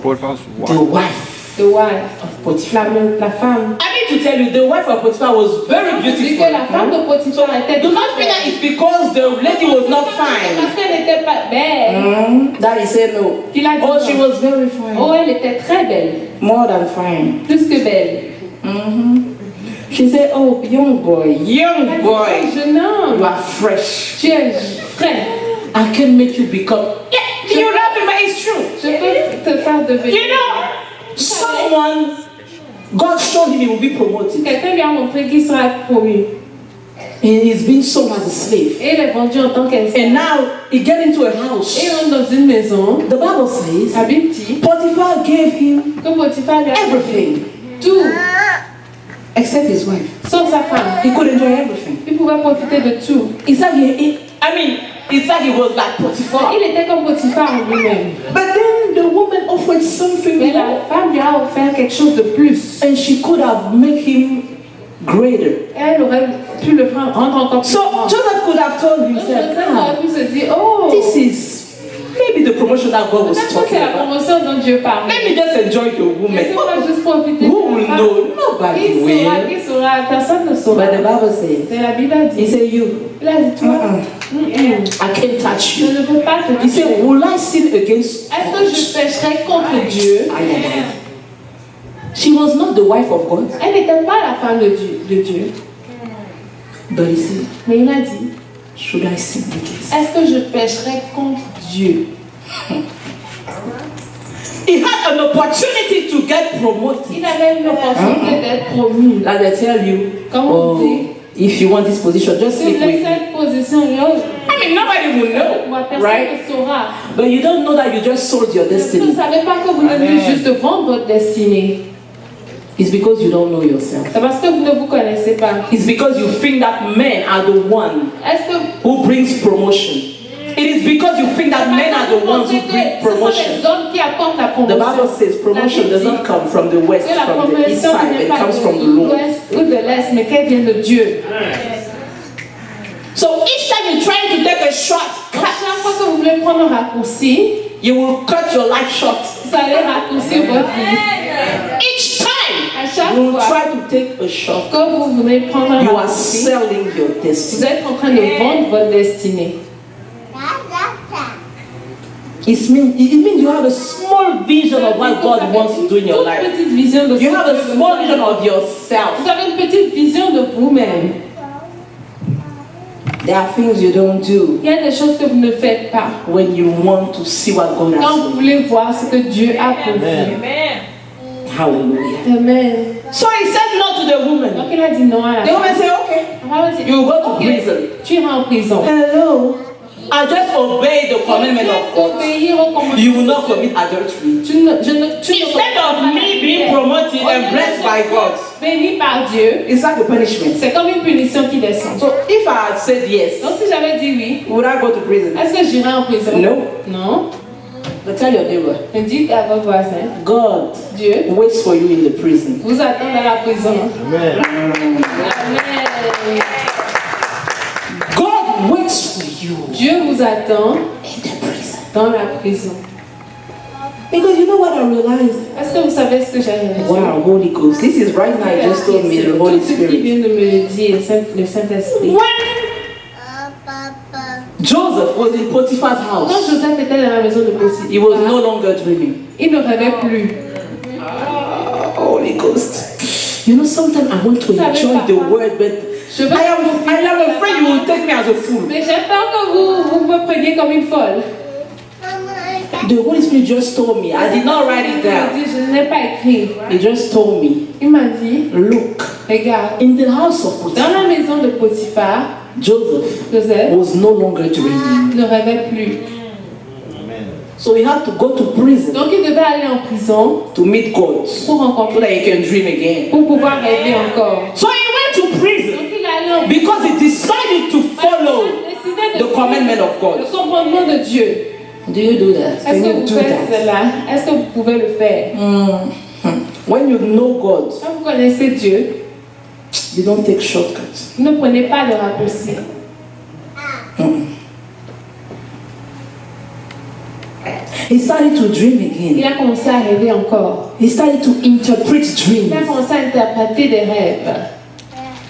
Potiphar's The wife. wife The wife, of Potiphar. la femme. I need to tell you, the wife of Potiphar was very Je dis beautiful. que la femme de Potiphar était Do not think that it's because the lady was not fine. parce qu'elle n'était pas belle. Daddy said no. Il a dit Oh, she non. was very fine. Oh, elle était très belle, More than fine. plus que belle. She said, oh, young boy, young Oh, boy, jeune you homme, are fresh. tu es frais. I can make you become. Yeah, you're laughing, but it's true. Je peux te faire devenir. You know, someone, God showed him he will be promoted. Quelqu'un lui a montré qu'il sera promu. And he's been sold as a slave. Et il est vendu en tant qu'esclave. And now he get into a Et house. il entre dans une maison. The Bible says La Bible dit Potiphar gave him que Potiphar lui a everything tout, except his wife. sauf sa femme. He could enjoy everything. Il pouvait profiter de tout. It's like it's like he was like Potiphar. Il était comme Potiphar lui-même. But then the woman offered something Mais more, la femme lui a offert quelque chose de plus. and she could have made him greater. Elle aurait pu le rendre encore plus So grand. Joseph could have told Donc, himself, Joseph aurait pu se dire, oh, this is maybe the promotion that God was peut-être que talking c'est la about. promotion dont Dieu parle. Let me just enjoy the woman. Laissez-moi juste profiter Who de will la femme. know? Nobody Qui will. saura, qui saura, personne ne saura. But the Bible says, Mais la Bible a he dit, said, you, il a dit, toi, I can't touch je you. ne peux pas te He toucher. said, will I sin against Est-ce que je pécherai contre Dieu? Aye, aye, aye. She was not the wife of God, Elle n'était pas la femme de Dieu. but he said, Mais il a dit, should I sin against? est-ce que je pécherai contre Dieu? He had an opportunity to get promoted. Il avait une opportunité d'être promu. Like they tell you, Comme on dit, if you want this position, just si vous sleep voulez with me. cette position, I mean, nobody will know, personne right? ne saura. But you don't know that you just sold your Vous ne destiny. savez pas que vous ne venez juste de vendre votre destinée. It's because you don't know yourself. C'est parce que vous ne vous connaissez pas. It's because you think that men are the one Est-ce que who brings promotion. It is because you think that men are the ones who bring ce sont promotion. les hommes qui apportent la The promotion? Bible says promotion does not come from the west, Que la from the east promotion side, n'est it pas comes de from the Lord. l'ouest ou de l'est, mais qu'elle vient de Dieu. So each time you're trying to take a shortcut, Chaque fois que vous voulez prendre un raccourci, you will cut your life short. vous allez raccourcir votre vie. Each time À chaque you will fois try to take a shortcut, que vous voulez prendre un you are raccourci, selling your vous destiny. êtes en train de vendre votre destinée. It means you have a small vision of what God wants to do in your Toute life. petite vision de You ce have que a Dieu veut small faire. vision of yourself. Vous avez une petite vision de vous-même. There are things you don't do Il y a des choses que vous ne faites pas when you want to see what God has quand vous done. voulez voir ce que Dieu a pour vous. Hallelujah. Amen. So he said no to the woman. Donc il a dit non à la The woman said, okay, On va dire, you go to ok, prison. tu iras en prison. Hello. I just obey the commandment of God. Obéir au commandement. You will not commit adultery. Instead of me being promoted and blessed by God, béni par Dieu, it's like a punishment. c'est comme une punition qui descend. So if I had said yes, Donc si j'avais dit oui, would I go to prison? est-ce que j'irai en prison? No. Non. But tell your neighbor, Mais dites à vos voisins, God Dieu waits for you in the prison. vous attend dans la prison. Amen. Amen. God waits for you Dieu vous attend in the prison. dans la prison. Because you know what I realized? Est-ce que vous savez ce que j'ai réalisé? Wow, Holy Ghost. This is right now, I just told me the Holy Tout ce qui Spirit. vient de me le dire, le Saint-Esprit. When Joseph was in Potiphar's Quand house, Joseph était dans la maison de Potiphar, he was no longer dreaming. il ne rêvait plus. Holy Ghost. You know, sometimes I want to enjoy the word, but Je veux I am afraid you will take me as a fool. Mais j'ai peur que vous me preniez comme une folle. The Holy Spirit just told me. I did not write it Il m'a down. dit, je n'ai pas écrit. He just told me, Il m'a dit, look, regarde, in the house of dans Potiphar, la maison de Potiphar, Joseph Joseph was no longer dreaming. ne rêvait plus. So he had to go to prison Donc il devait aller en prison to meet God pour so rencontrer, that he can dream again. pour pouvoir rêver encore. So he went to prison Donc il est allé en prison. because he decided to follow Il a décidé de the commandment of God. le commandement de Dieu. Do you do that? Est-ce Can que you vous do faites that? cela? Est-ce que vous pouvez le faire? When you know God, Quand vous connaissez Dieu, you don't take shortcuts. ne prenez pas de raccourci. He started to dream Il again. a commencé à rêver encore. He started to interpret Il a dreams commencé à interpréter des rêves.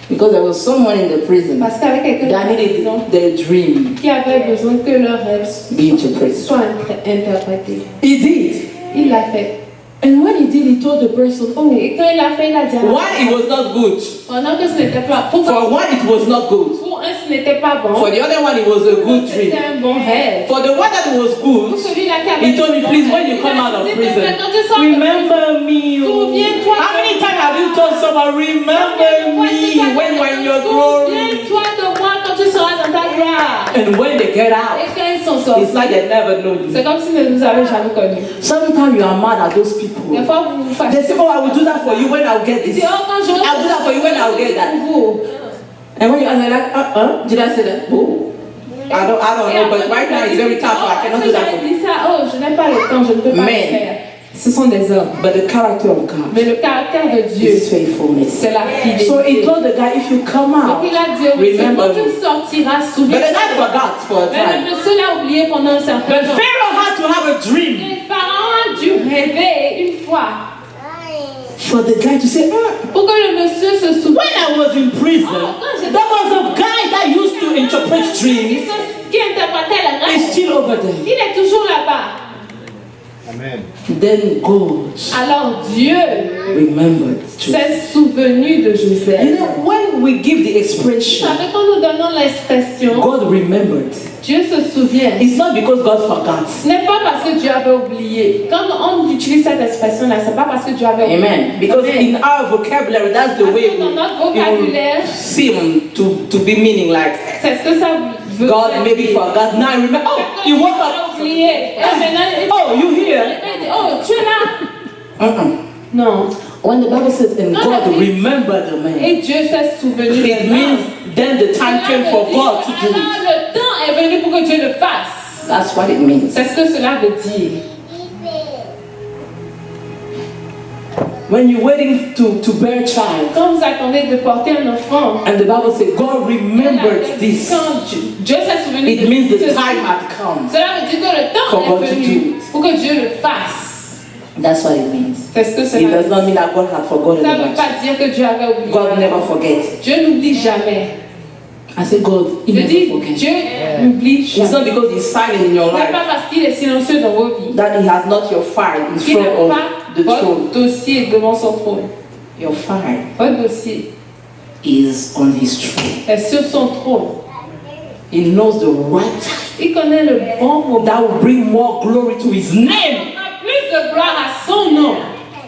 because there was someone in the prison Parce qu'avec quelqu'un that dans la needed prison their dream qui avait besoin que leurs rêves be interpreted. soient interprétés. He did. Il l'a fait. And when he did, he told the person, oh, Et quand il l'a fait, il a dit à la why it was not good. pendant que ce n'était pas pour For one, it was not good. pour un, ce n'était pas bon. For the other one, it was a good C'était dream. un bon rêve. For the one that was Pour good, celui-là qui avait he told me, un bon please, rêve, when you il come a out of dit, prison, quand tu sors de remember me. Oh. Souviens-toi How many times have you told someone, remember me when you're in your glory? Souviens-toi de moi quand tu seras dans ta gloire. And when they get out, Et quand ils sont sortis, it's like they never known c'est you. comme si ne nous avaient jamais connus. Sometimes you are mad at those people. Des fois, vous vous They fâchez. say, oh, I will do that for you when I'll get Ils this. disent, oh, quand je I'll do that for you when I'll get that. pour vous. And when you are like, did I say that? Oh, I don't know, but right now it's very tough. I cannot do that for you. Dit ça, oh, je n'ai pas le temps, je ne peux pas le Men. faire. Ce sont des hommes. But the character of God Mais le caractère de Dieu, is faithfulness. c'est la fidélité. So he told the guy, if you come Donc out, il a dit, oui, remember quand tu me. sortiras, But souviens-toi. the guy forgot for a Mais time. le monsieur l'a oublié pendant un certain But temps. Pharaoh had to have a dream Les parents ont dû rêver une fois for the guy to say, pour que le monsieur se souvienne. when I was in prison, there was a guy that used to interpret dreams. Qui interprétait la He's rêve. still over there. Il est toujours là-bas. Amen. Then God Alors Dieu remembered Joseph. s'est souvenu de You Joseph. know, when we give the Vous expression, savez, quand nous donnons l'expression, God remembered, Dieu se souvient. It's not because God forgot. Ce n'est pas parce que Dieu avait oublié. Quand on utilise cette expression-là, c'est pas parce que Dieu avait oublié. Amen. Because Amen. in our vocabulary, that's the Parce way que dans notre it vocabulaire, will seem to be meaning like c'est ce que ça veut God dire. maybe forgot. Now I remember. Oh, you woke Il a up. oublié. Et maintenant, Oh, you here? il dit, oh, tu es là? Non. When the Bible says, and God remembered the man, Et Dieu s'est souvenu de it l'homme. means then the time came for God to do it. Alors, le temps est venu pour que Dieu le fasse. That's what it means. C'est ce que cela veut dire. When you're waiting to bear a child, Quand vous attendez de porter un enfant, and the Bible says God remembered this, quand Dieu s'est souvenu it de means the ceci, time had come. cela veut dire que le For temps God est to do venu it. pour que Dieu le fasse. That's what it means. C'est ce que It cela does veut not dire. mean that God had forgotten Ça ne veut about pas dire que Dieu avait oublié. you. God never forgets. Dieu n'oublie jamais. I say God, He Je never dis, forgets. Dieu n'oublie It's jamais. not because He's silent in your Ce n'est life pas parce qu'il est silencieux dans vos vies that He has not your file in qu'il front n'a of pas the throne. votre dossier devant son trône. Your file Votre dossier is on His throne. est sur son trône. He knows the right time Il connaît le bon moment. that will bring more glory to His name. On a plus de gloire à son nom.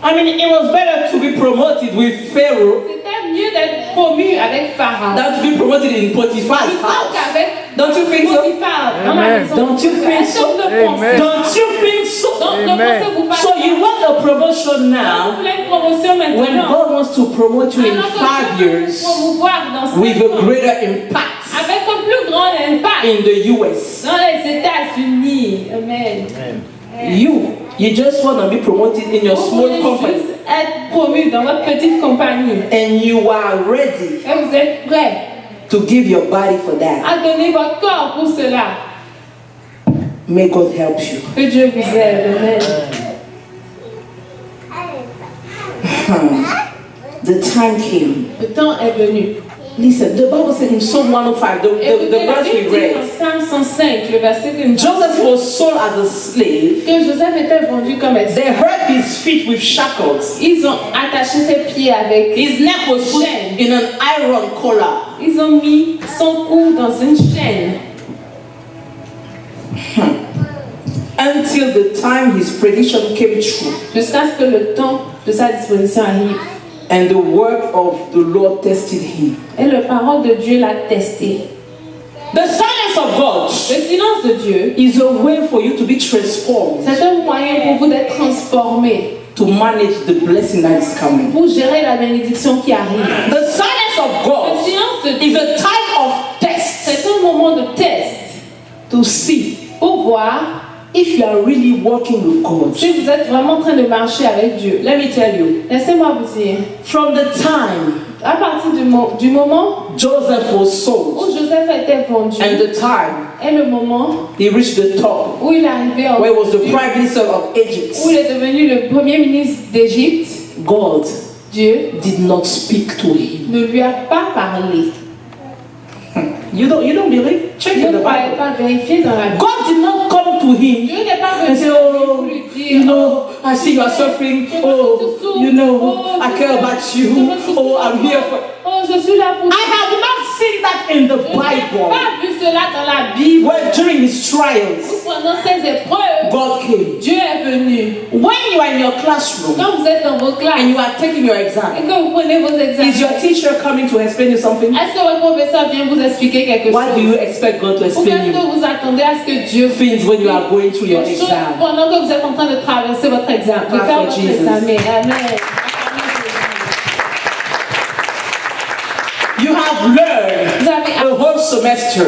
I mean, it was better to be promoted with Pharaoh C'était mieux d'être promu avec Pharaon than to be promoted in Potiphar's plutôt house. qu'avec Don't you think so? Potiphar dans la Amen. maison. Don't you think Est-ce que so? vous le pensez? Don't you think so? Donc, ne Amen. pensez-vous pas So you want a promotion vous now voulez une promotion when maintenant? God wants to promote you in Alors que 5 Dieu veut vous years promouvoir dans with 5 a ans greater impact avec un plus grand impact in the US. dans les États-Unis. Amen. You just want to be promoted in your Vous small voulez company juste être promu dans votre petite compagnie. and you are ready Et vous êtes prêts to give your body for that. à donner votre corps pour cela. May God help you. Que Dieu vous aide. Amen. The time came. Le temps est venu. Listen, the Bible said in Psalm 105, the Écoutez, la verse we Bible dit read, dans Psalm 105, le verset que nous Joseph was sold as a slave. que Joseph était vendu comme esclave. They hurt his feet with shackles. Ils ont attaché ses pieds avec. His neck was put Chain. in an iron collar. Ils ont mis son cou dans une chaîne. Until the time his prediction came true Jusqu'à ce que le temps de sa disposition arrive. and the word of the Lord tested him. Et la parole de Dieu l'a testé. The silence of God Le silence de Dieu, is a way for you to be transformed, c'est un moyen pour vous d'être transformé, to manage the blessing that is coming. pour gérer la bénédiction qui arrive. The silence of Le God silence de is Dieu, a time of test c'est un moment de test to see pour voir if you are really walking with God. si vous êtes vraiment en train de marcher avec Dieu. Let me tell you, Laissez-moi vous dire, from the time à partir du moment Joseph was où sold Joseph a été vendu, and the time et le moment he reached the top, où il est arrivé en where he was the prime minister of Egypt, où il est devenu le premier ministre d'Égypte, God Dieu did not speak to him. ne lui a pas parlé. You don't believe? Check Dieu in ne the pouvait Bible. pas vérifier dans la Bible. God did not come to him Dieu n'est pas and venu say, pour oh, lui you dire, know, I see you are suffering. Oh, you know, I care about you. Oh, I'm here for. oh, je suis là pour I have not seen that in the Je n'ai Bible. pas vu cela dans la Bible. Where during his trials, Pendant ces épreuves, God came. Dieu est venu. When you are in your classroom Quand vous êtes dans vos classes and you are taking your et exam, que vous prenez vos examens, is your teacher coming to explain you something? est-ce que votre professeur vient vous expliquer quelque What do you chose? expect God to Ou explain est-ce you? que vous attendez à ce que Dieu Things when you are going through your quelque chose exam. pendant que vous êtes en train de traverser votre examen, de Clap faire for votre Jesus. examen? Amen. You have learned Vous avez a whole semester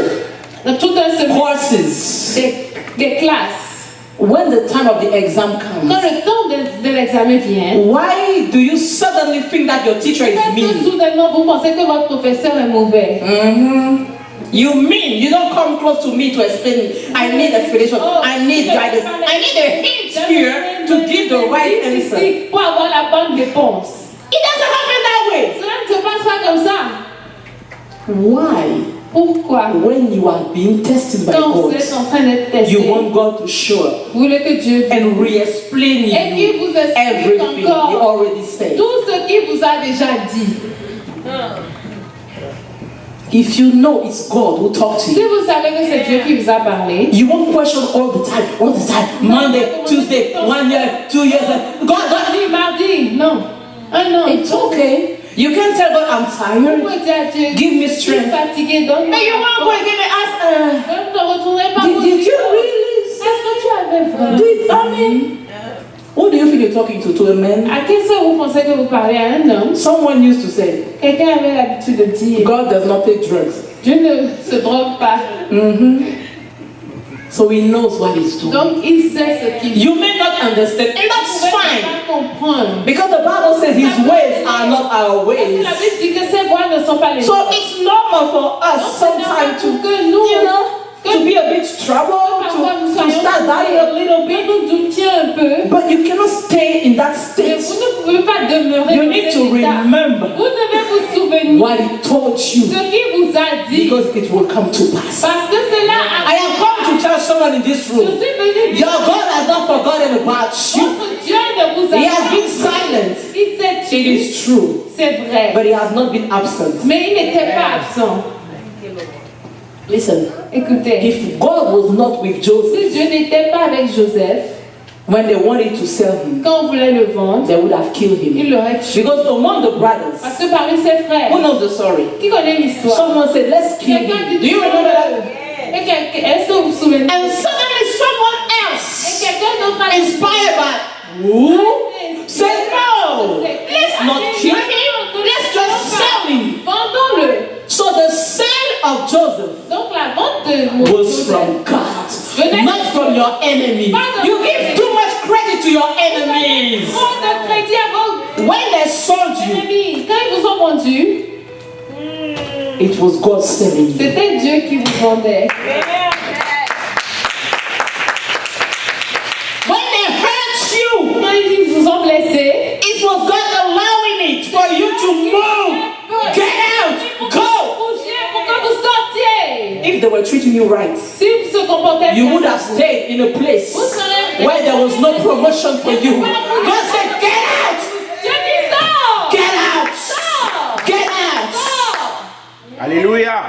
dans tout un semestre courses. des classes. When the time of the exam Quand comes, le temps de l'examen vient, why do you suddenly think that your teacher is est-ce que mean? soudainement vous pensez que votre professeur est mauvais? You mean you don't come close to me to explain. I need explanation. I need guidance. I need a hint here to give the right answer. Pour avoir la bonne réponse. It doesn't happen that way. Cela ne se passe pas comme ça. Why? Pourquoi? When you are being tested by Quand vous God, êtes en train d'être testé, you want God to show up vous voulez que Dieu and re-explain et qu'il you vous explique everything He encore already said. tout ce qu'il vous a déjà dit. If you know it's God who talked to Si you, vous savez que c'est Dieu qui vous a parlé, you won't question all the time. Monday, Tuesday, 1 year, 2 years. God, mardi, non. Ah non. it's okay. You can tell God, I'm Vous tired. pouvez dire à Dieu, Give me je suis strength. fatigué, donne-moi. But you won't go again and ask, Je ne te retournerai pas did you really Est-ce que tu avais vraiment? do it? I mean, who do you think you're talking to? A man? À qui est-ce que vous pensez que vous parlez à un homme? Someone used to say, Quelqu'un avait l'habitude de dire, God does not take drugs. Dieu ne se drogue pas. So he knows what he's doing. Donc il sait ce qu'il fait. You may not understand, and Vous that's pouvez fine. pas comprendre. Because the Bible says his ways are not our Parce que ways. la Bible dit que ses voies ne sont pas les So nôtres. it's normal for us sometimes to, que nous, to be a bit troubled, to start dying a little bit. nous doutions un peu. But you cannot stay in that Mais state. vous ne pouvez pas demeurer You dans need cet to état. remember Vous devez vous souvenir what he told you, ce qu'il vous a dit. because it will come to pass. Parce que cela a... I have come to tell someone in this Je room, suis venu your God has not forgotten about you. votre Dieu ne vous a He has pas. been silent. Il s'est It tué. is true, C'est vrai. but he has not been absent. Mais il n'était pas absent. Listen, Écoutez, if God was not with Joseph si Dieu n'était pas avec Joseph, when they wanted to sell him, quand on voulait le vendre, they would have killed him. il l'aurait tué. Because among the brothers, Parce que parmi ses frères, who knows the story? qui connaît l'histoire? Someone said, let's kill Quelqu'un him. dit, Do you remember that? Est-ce que vous vous souvenez? And suddenly someone Et else, quelqu'un d'autre a inspired by who, said, no, let's not kill him. Let's just sell him. Vendons-le. So the sale of Joseph Donc la vente de was Joseph from God, not from your enemy. You give too much credit to your enemies. Trop de crédit à vos When they sold you, ennemis. Quand ils vous ont vendu, it was God selling you. c'était Dieu qui vous vendait. When they hurt you, Quand ils vous ont blessé, it was God allowing it for you to move, get out, go. bougez pour que vous sortiez. If they were treating you right, Si vous se comportez you bien, would have stayed in a place where there was no promotion for you. God said, get out, Dieu dit sors. get out, Sors. get out. Sors. Alléluia.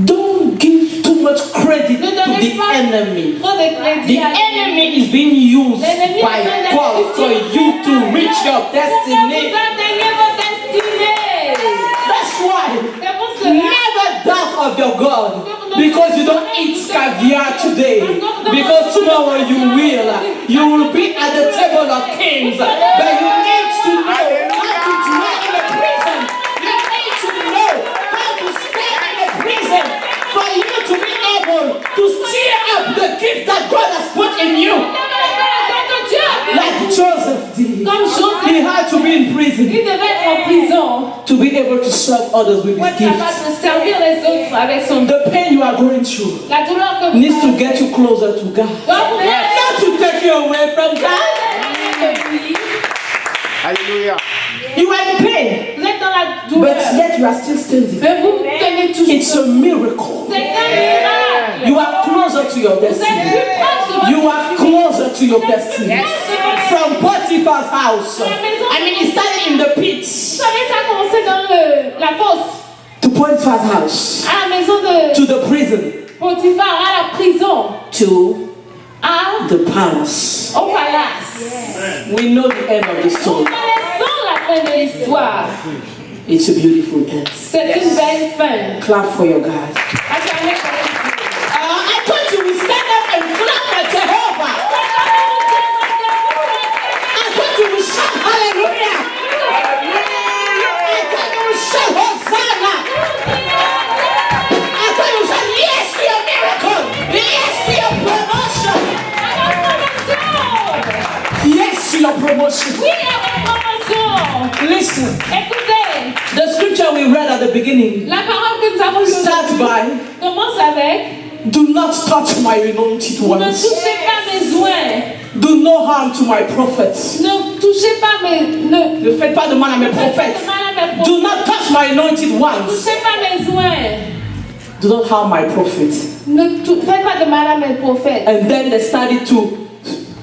Don't give too much credit Ne to donnez the pas enemy. trop de The crédit à enemy is being used by God for you to reach your Pour que destiny. vous atteignez vos destinées. That's why. C'est pour cela. Never doubt of your God, because you don't eat caviar today, because tomorrow you will. You will be at the table of kings, but you need to know how to dwell in a prison. You need to know how to stay in a prison for you to be able to stir up the gift that God has put in you. Like Joseph did. Comme Joseph, He had to be in prison il devait être en prison to be able to serve others with pour his être gifts. capable de servir les autres avec son don. The pain you are going through La douleur que vous needs to get you closer to God. doit vous Not to take you away from God. Alléluia. You are in pain, Vous êtes dans la douleur, but yet you are still standing. mais vous tenez toujours. It's a miracle. C'est un miracle. You are closer to your Vous êtes destiny. plus proche de votre You are closer to your destiny. Vous From Potiphar's house. I mean, it started in the pits savez, ça a commencé dans la fosse, to Potiphar's house, à la maison de to the prison, Potiphar, à la prison, to à the palace. au palace. We know the end of the Nous story. connaissons la fin de l'histoire. It's a beautiful end. C'est une belle fin. Clap for your God. Acclamez pour Dieu. I thought you would stand up and clap for Jehovah. I thought you would shout hallelujah. I thought you would shout Hosanna. I thought you would shout yes to your miracle. Yes to your promotion. Yes to your promotion. Oui, à la promotion. Listen, Écoutez, the scripture we read at the beginning la parole que nous avons lue starts by, commence avec do not touch my anointed ne ones. touchez pas mes oins, Do no harm to my prophets. ne touchez pas Ne faites pas de mal à mes prophètes. Do not touch my anointed ones. touchez pas mes oins, Do not harm my prophets. faites pas de mal à mes prophètes. And then they started to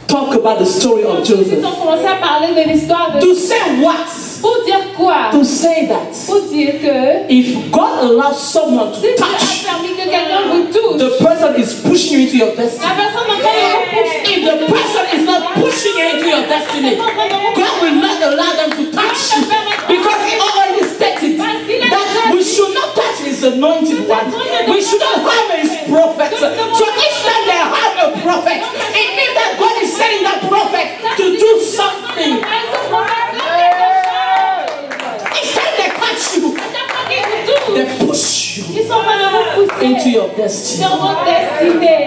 talk about the story of Ils Joseph. ont commencé à parler de l'histoire de To say what? Pour dire quoi? To say that Pour dire que if God allows someone to si Dieu a touch, permis que quelqu'un vous touche, the person is pushing you into your destiny. la personne en train de vous pousser. If the person is not pushing you into your destiny, God will not allow them to touch you because He already stated that we should not touch His anointed one. We should not harm His prophet. So each time they harm a prophet, it means that God is sending that prophet to do something. Each time they touch you, they push you Ils sont en train de vous pousser into your destiny. dans votre destinée.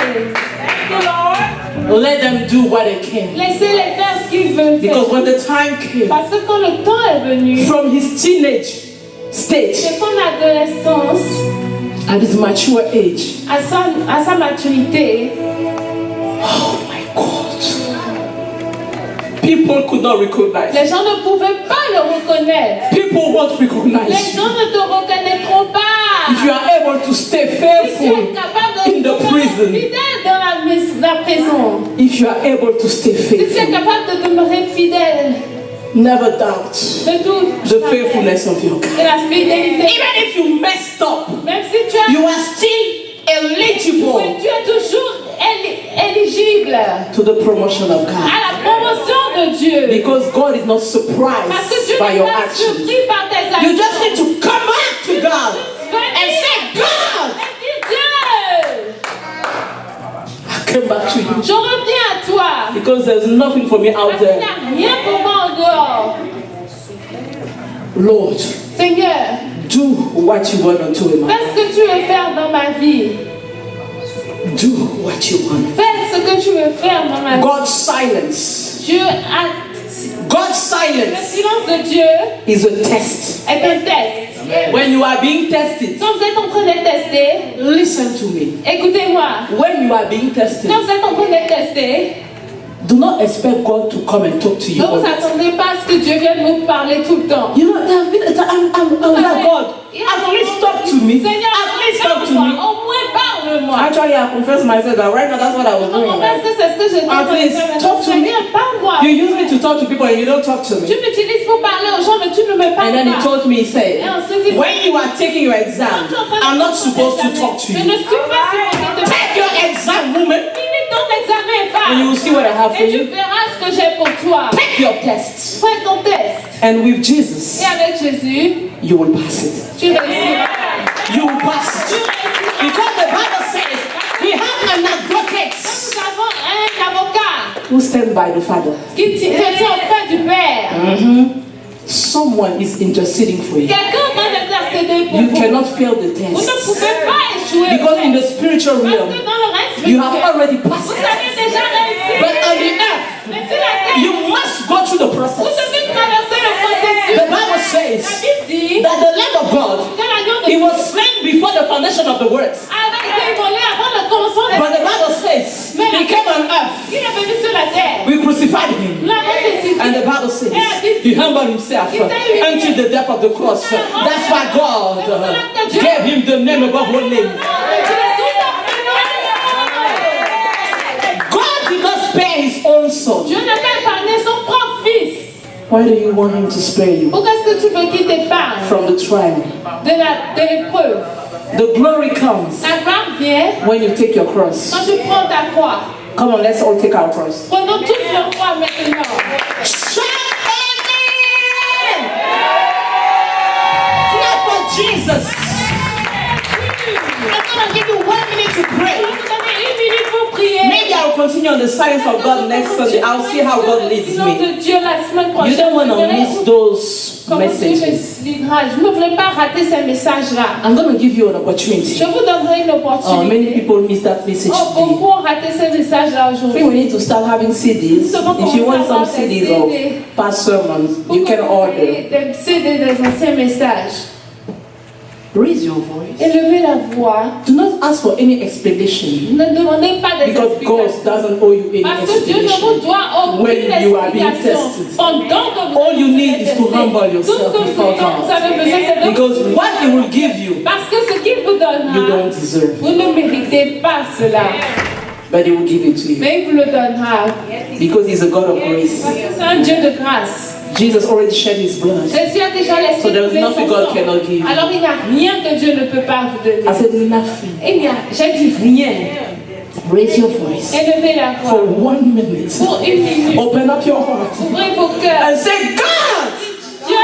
Let them do what they can. Laissez-les faire ce qu'ils veulent faire. Because when the time came, Parce que quand le temps est venu, from his teenage stage de son adolescence at his mature age, à sa maturité, oh my God, people could not recognize. les gens ne pouvaient pas le reconnaître. People won't Les recognize gens you. ne te reconnaîtront pas. If you are able to stay Si tu faithful es capable de in the demeurer prison, fidèle dans la prison, if you are able to stay si tu es faithful, capable de demeurer fidèle, never doubt de tout the faithfulness of your God. de la fidélité. Even if you messed up, Même si tu as you are still eligible tu es toujours éligible to the promotion of God. à la promotion de Dieu. Because God is not Parce que surprised Dieu by n'est your pas actions. surpris par tes actions. You just need to come back to God and say, God, Dieu, I came back to you. je reviens à toi. Because there's nothing for me out Parce qu'il n'y there. a rien pour moi en dehors. Lord, Seigneur, do what you want to do in my fais ce que tu veux faire dans ma vie. life. Do what you want. Fais ce que tu veux faire dans ma vie. God's silence. Dieu a... God's Le silence silence de Dieu is a test. est un test. When you are being tested, Quand vous êtes en train d'être testé, listen to me. écoutez-moi. When you are being tested, Quand vous êtes en train d'être testé, do not expect God to come and talk to you. ne vous all the time. attendez pas à ce que Dieu vienne vous parler tout le temps. You know, there have been a time I was like, God, at least talk to me. Seigneur, At least talk to parle-moi. me. Au moins parle-moi. Actually, I confess myself that right now that's what I was doing. Parce que c'est ce que je dis. At least talk to me. Seigneur, parle-moi. You use me to talk to people and you don't talk to Tu me. m'utilises pour parler aux gens, mais tu ne me And parles then he pas. told me, he said, Et ensuite, il when you are taking your exam, I'm not supposed to talk to Je you. ne suis pas supposée te Take your exam, woman, Finis ton examen, and you will femme. see what I have for Et tu you. verras ce que j'ai pour toi. Take your tests. Fais ton test. And with Jesus, Et avec Jésus, you will pass it. tu réussiras. You will pass Tu it. réussiras. Because the Bible says, we have an advocate Nous avons un avocat who stands by the Father. qui tient auprès du Père. Someone is interceding for you. Quelqu'un va intercéder pour You vous. cannot fail the Vous ne test. pouvez pas échouer. Because in the spiritual Parce realm, que dans le reste you have spirituel, already vous passed it. avez déjà réussi. But on the earth, Mais sur la terre, you must go through the vous process. devez traverser le processus. The Bible La says Bible dit that the Lamb of God, que l'agneau de he Dieu was slain before the foundation of the world. avait été immolé avant le commencement des But the Bible says he came on earth. Il est venu sur la terre. We crucified him. Nous l'avons crucifié. And the Bible says he humbled himself until the death of the cross. That's why God gave him the name above all names. God did not spare his own son. Dieu n'a pas épargné son propre fils. Why do you want him to spare you Pourquoi est-ce que tu veux qu'il t'épargne from the trial? de l'épreuve? The glory comes La gloire vient when you take your cross. quand tu prends ta croix. Come on, let's all take our cross. Prenons tous le croix maintenant. Shout amen! Clap for Jesus. I'm gonna give you 1 minute to pray. Vous avez 1 minute pour prier. Maybe I'll continue on the silence of God next Sunday. I'll see how God leads Sinon me. de Dieu la semaine You prochaine. don't want je to verrai miss those comment Dieu messages. me guidera. Je ne voulais pas rater ces messages-là. I'm going to give you an opportunity. Je vous donnerai une Many opportunité. people miss that message Oh, today. beaucoup ont raté ces messages-là I think aujourd'hui. we need to start having CDs. If you want some CDs of past sermons, you can order. Des CD des anciens messages. Raise your voice. Élevez la voix. Do not ask for any explanation Ne demandez pas des because God explications. doesn't owe you any Parce que Dieu ne vous explanation. doit aucune When you are being explication. tested. Pendant que vous All you êtes need is to testé. humble Tout yourself ce que before vous God. avez besoin, c'est de Because what He will give you, parce que ce qu'il vous you donnera, don't deserve. vous ne méritez pas cela. But He will give it to you. Mais il vous le donnera. Because He's a God of grace. Parce que c'est un Dieu de grâce. Jesus already shed his blood. Jésus a déjà laissé So there is couler nothing son God sang. cannot give. Alors il n'y a rien que Dieu ne peut pas vous donner. I said nothing. J'ai dit rien. Raise your voice Élevez la for voix. 1 minute. Pour 1 minute. Open up your heart Ouvrez vos cœurs. and say, God, Dieu,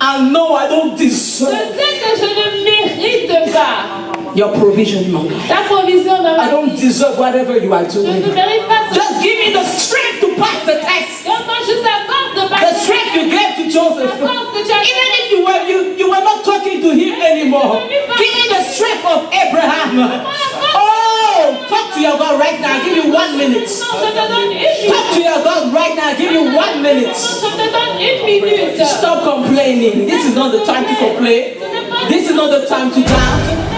I know I don't je deserve sais que je ne mérite pas your provision in my life. ta provision dans I ma don't vie. deserve whatever you are Je ne doing. mérite pas ce Just give me the strength to pass the test. Donne-moi juste la force de The passer. strength you gave to Joseph. La force que tu as Even if you were not talking to him anymore, give me the strength of Abraham. Oh, talk to your God right now. I'll give you 1 minute. Non, je te donne 1 minute. Talk to your God right now. I'll give you 1 minute. Je te donne 1 minute. Stop complaining. This is not the time to complain. This is not the time to doubt.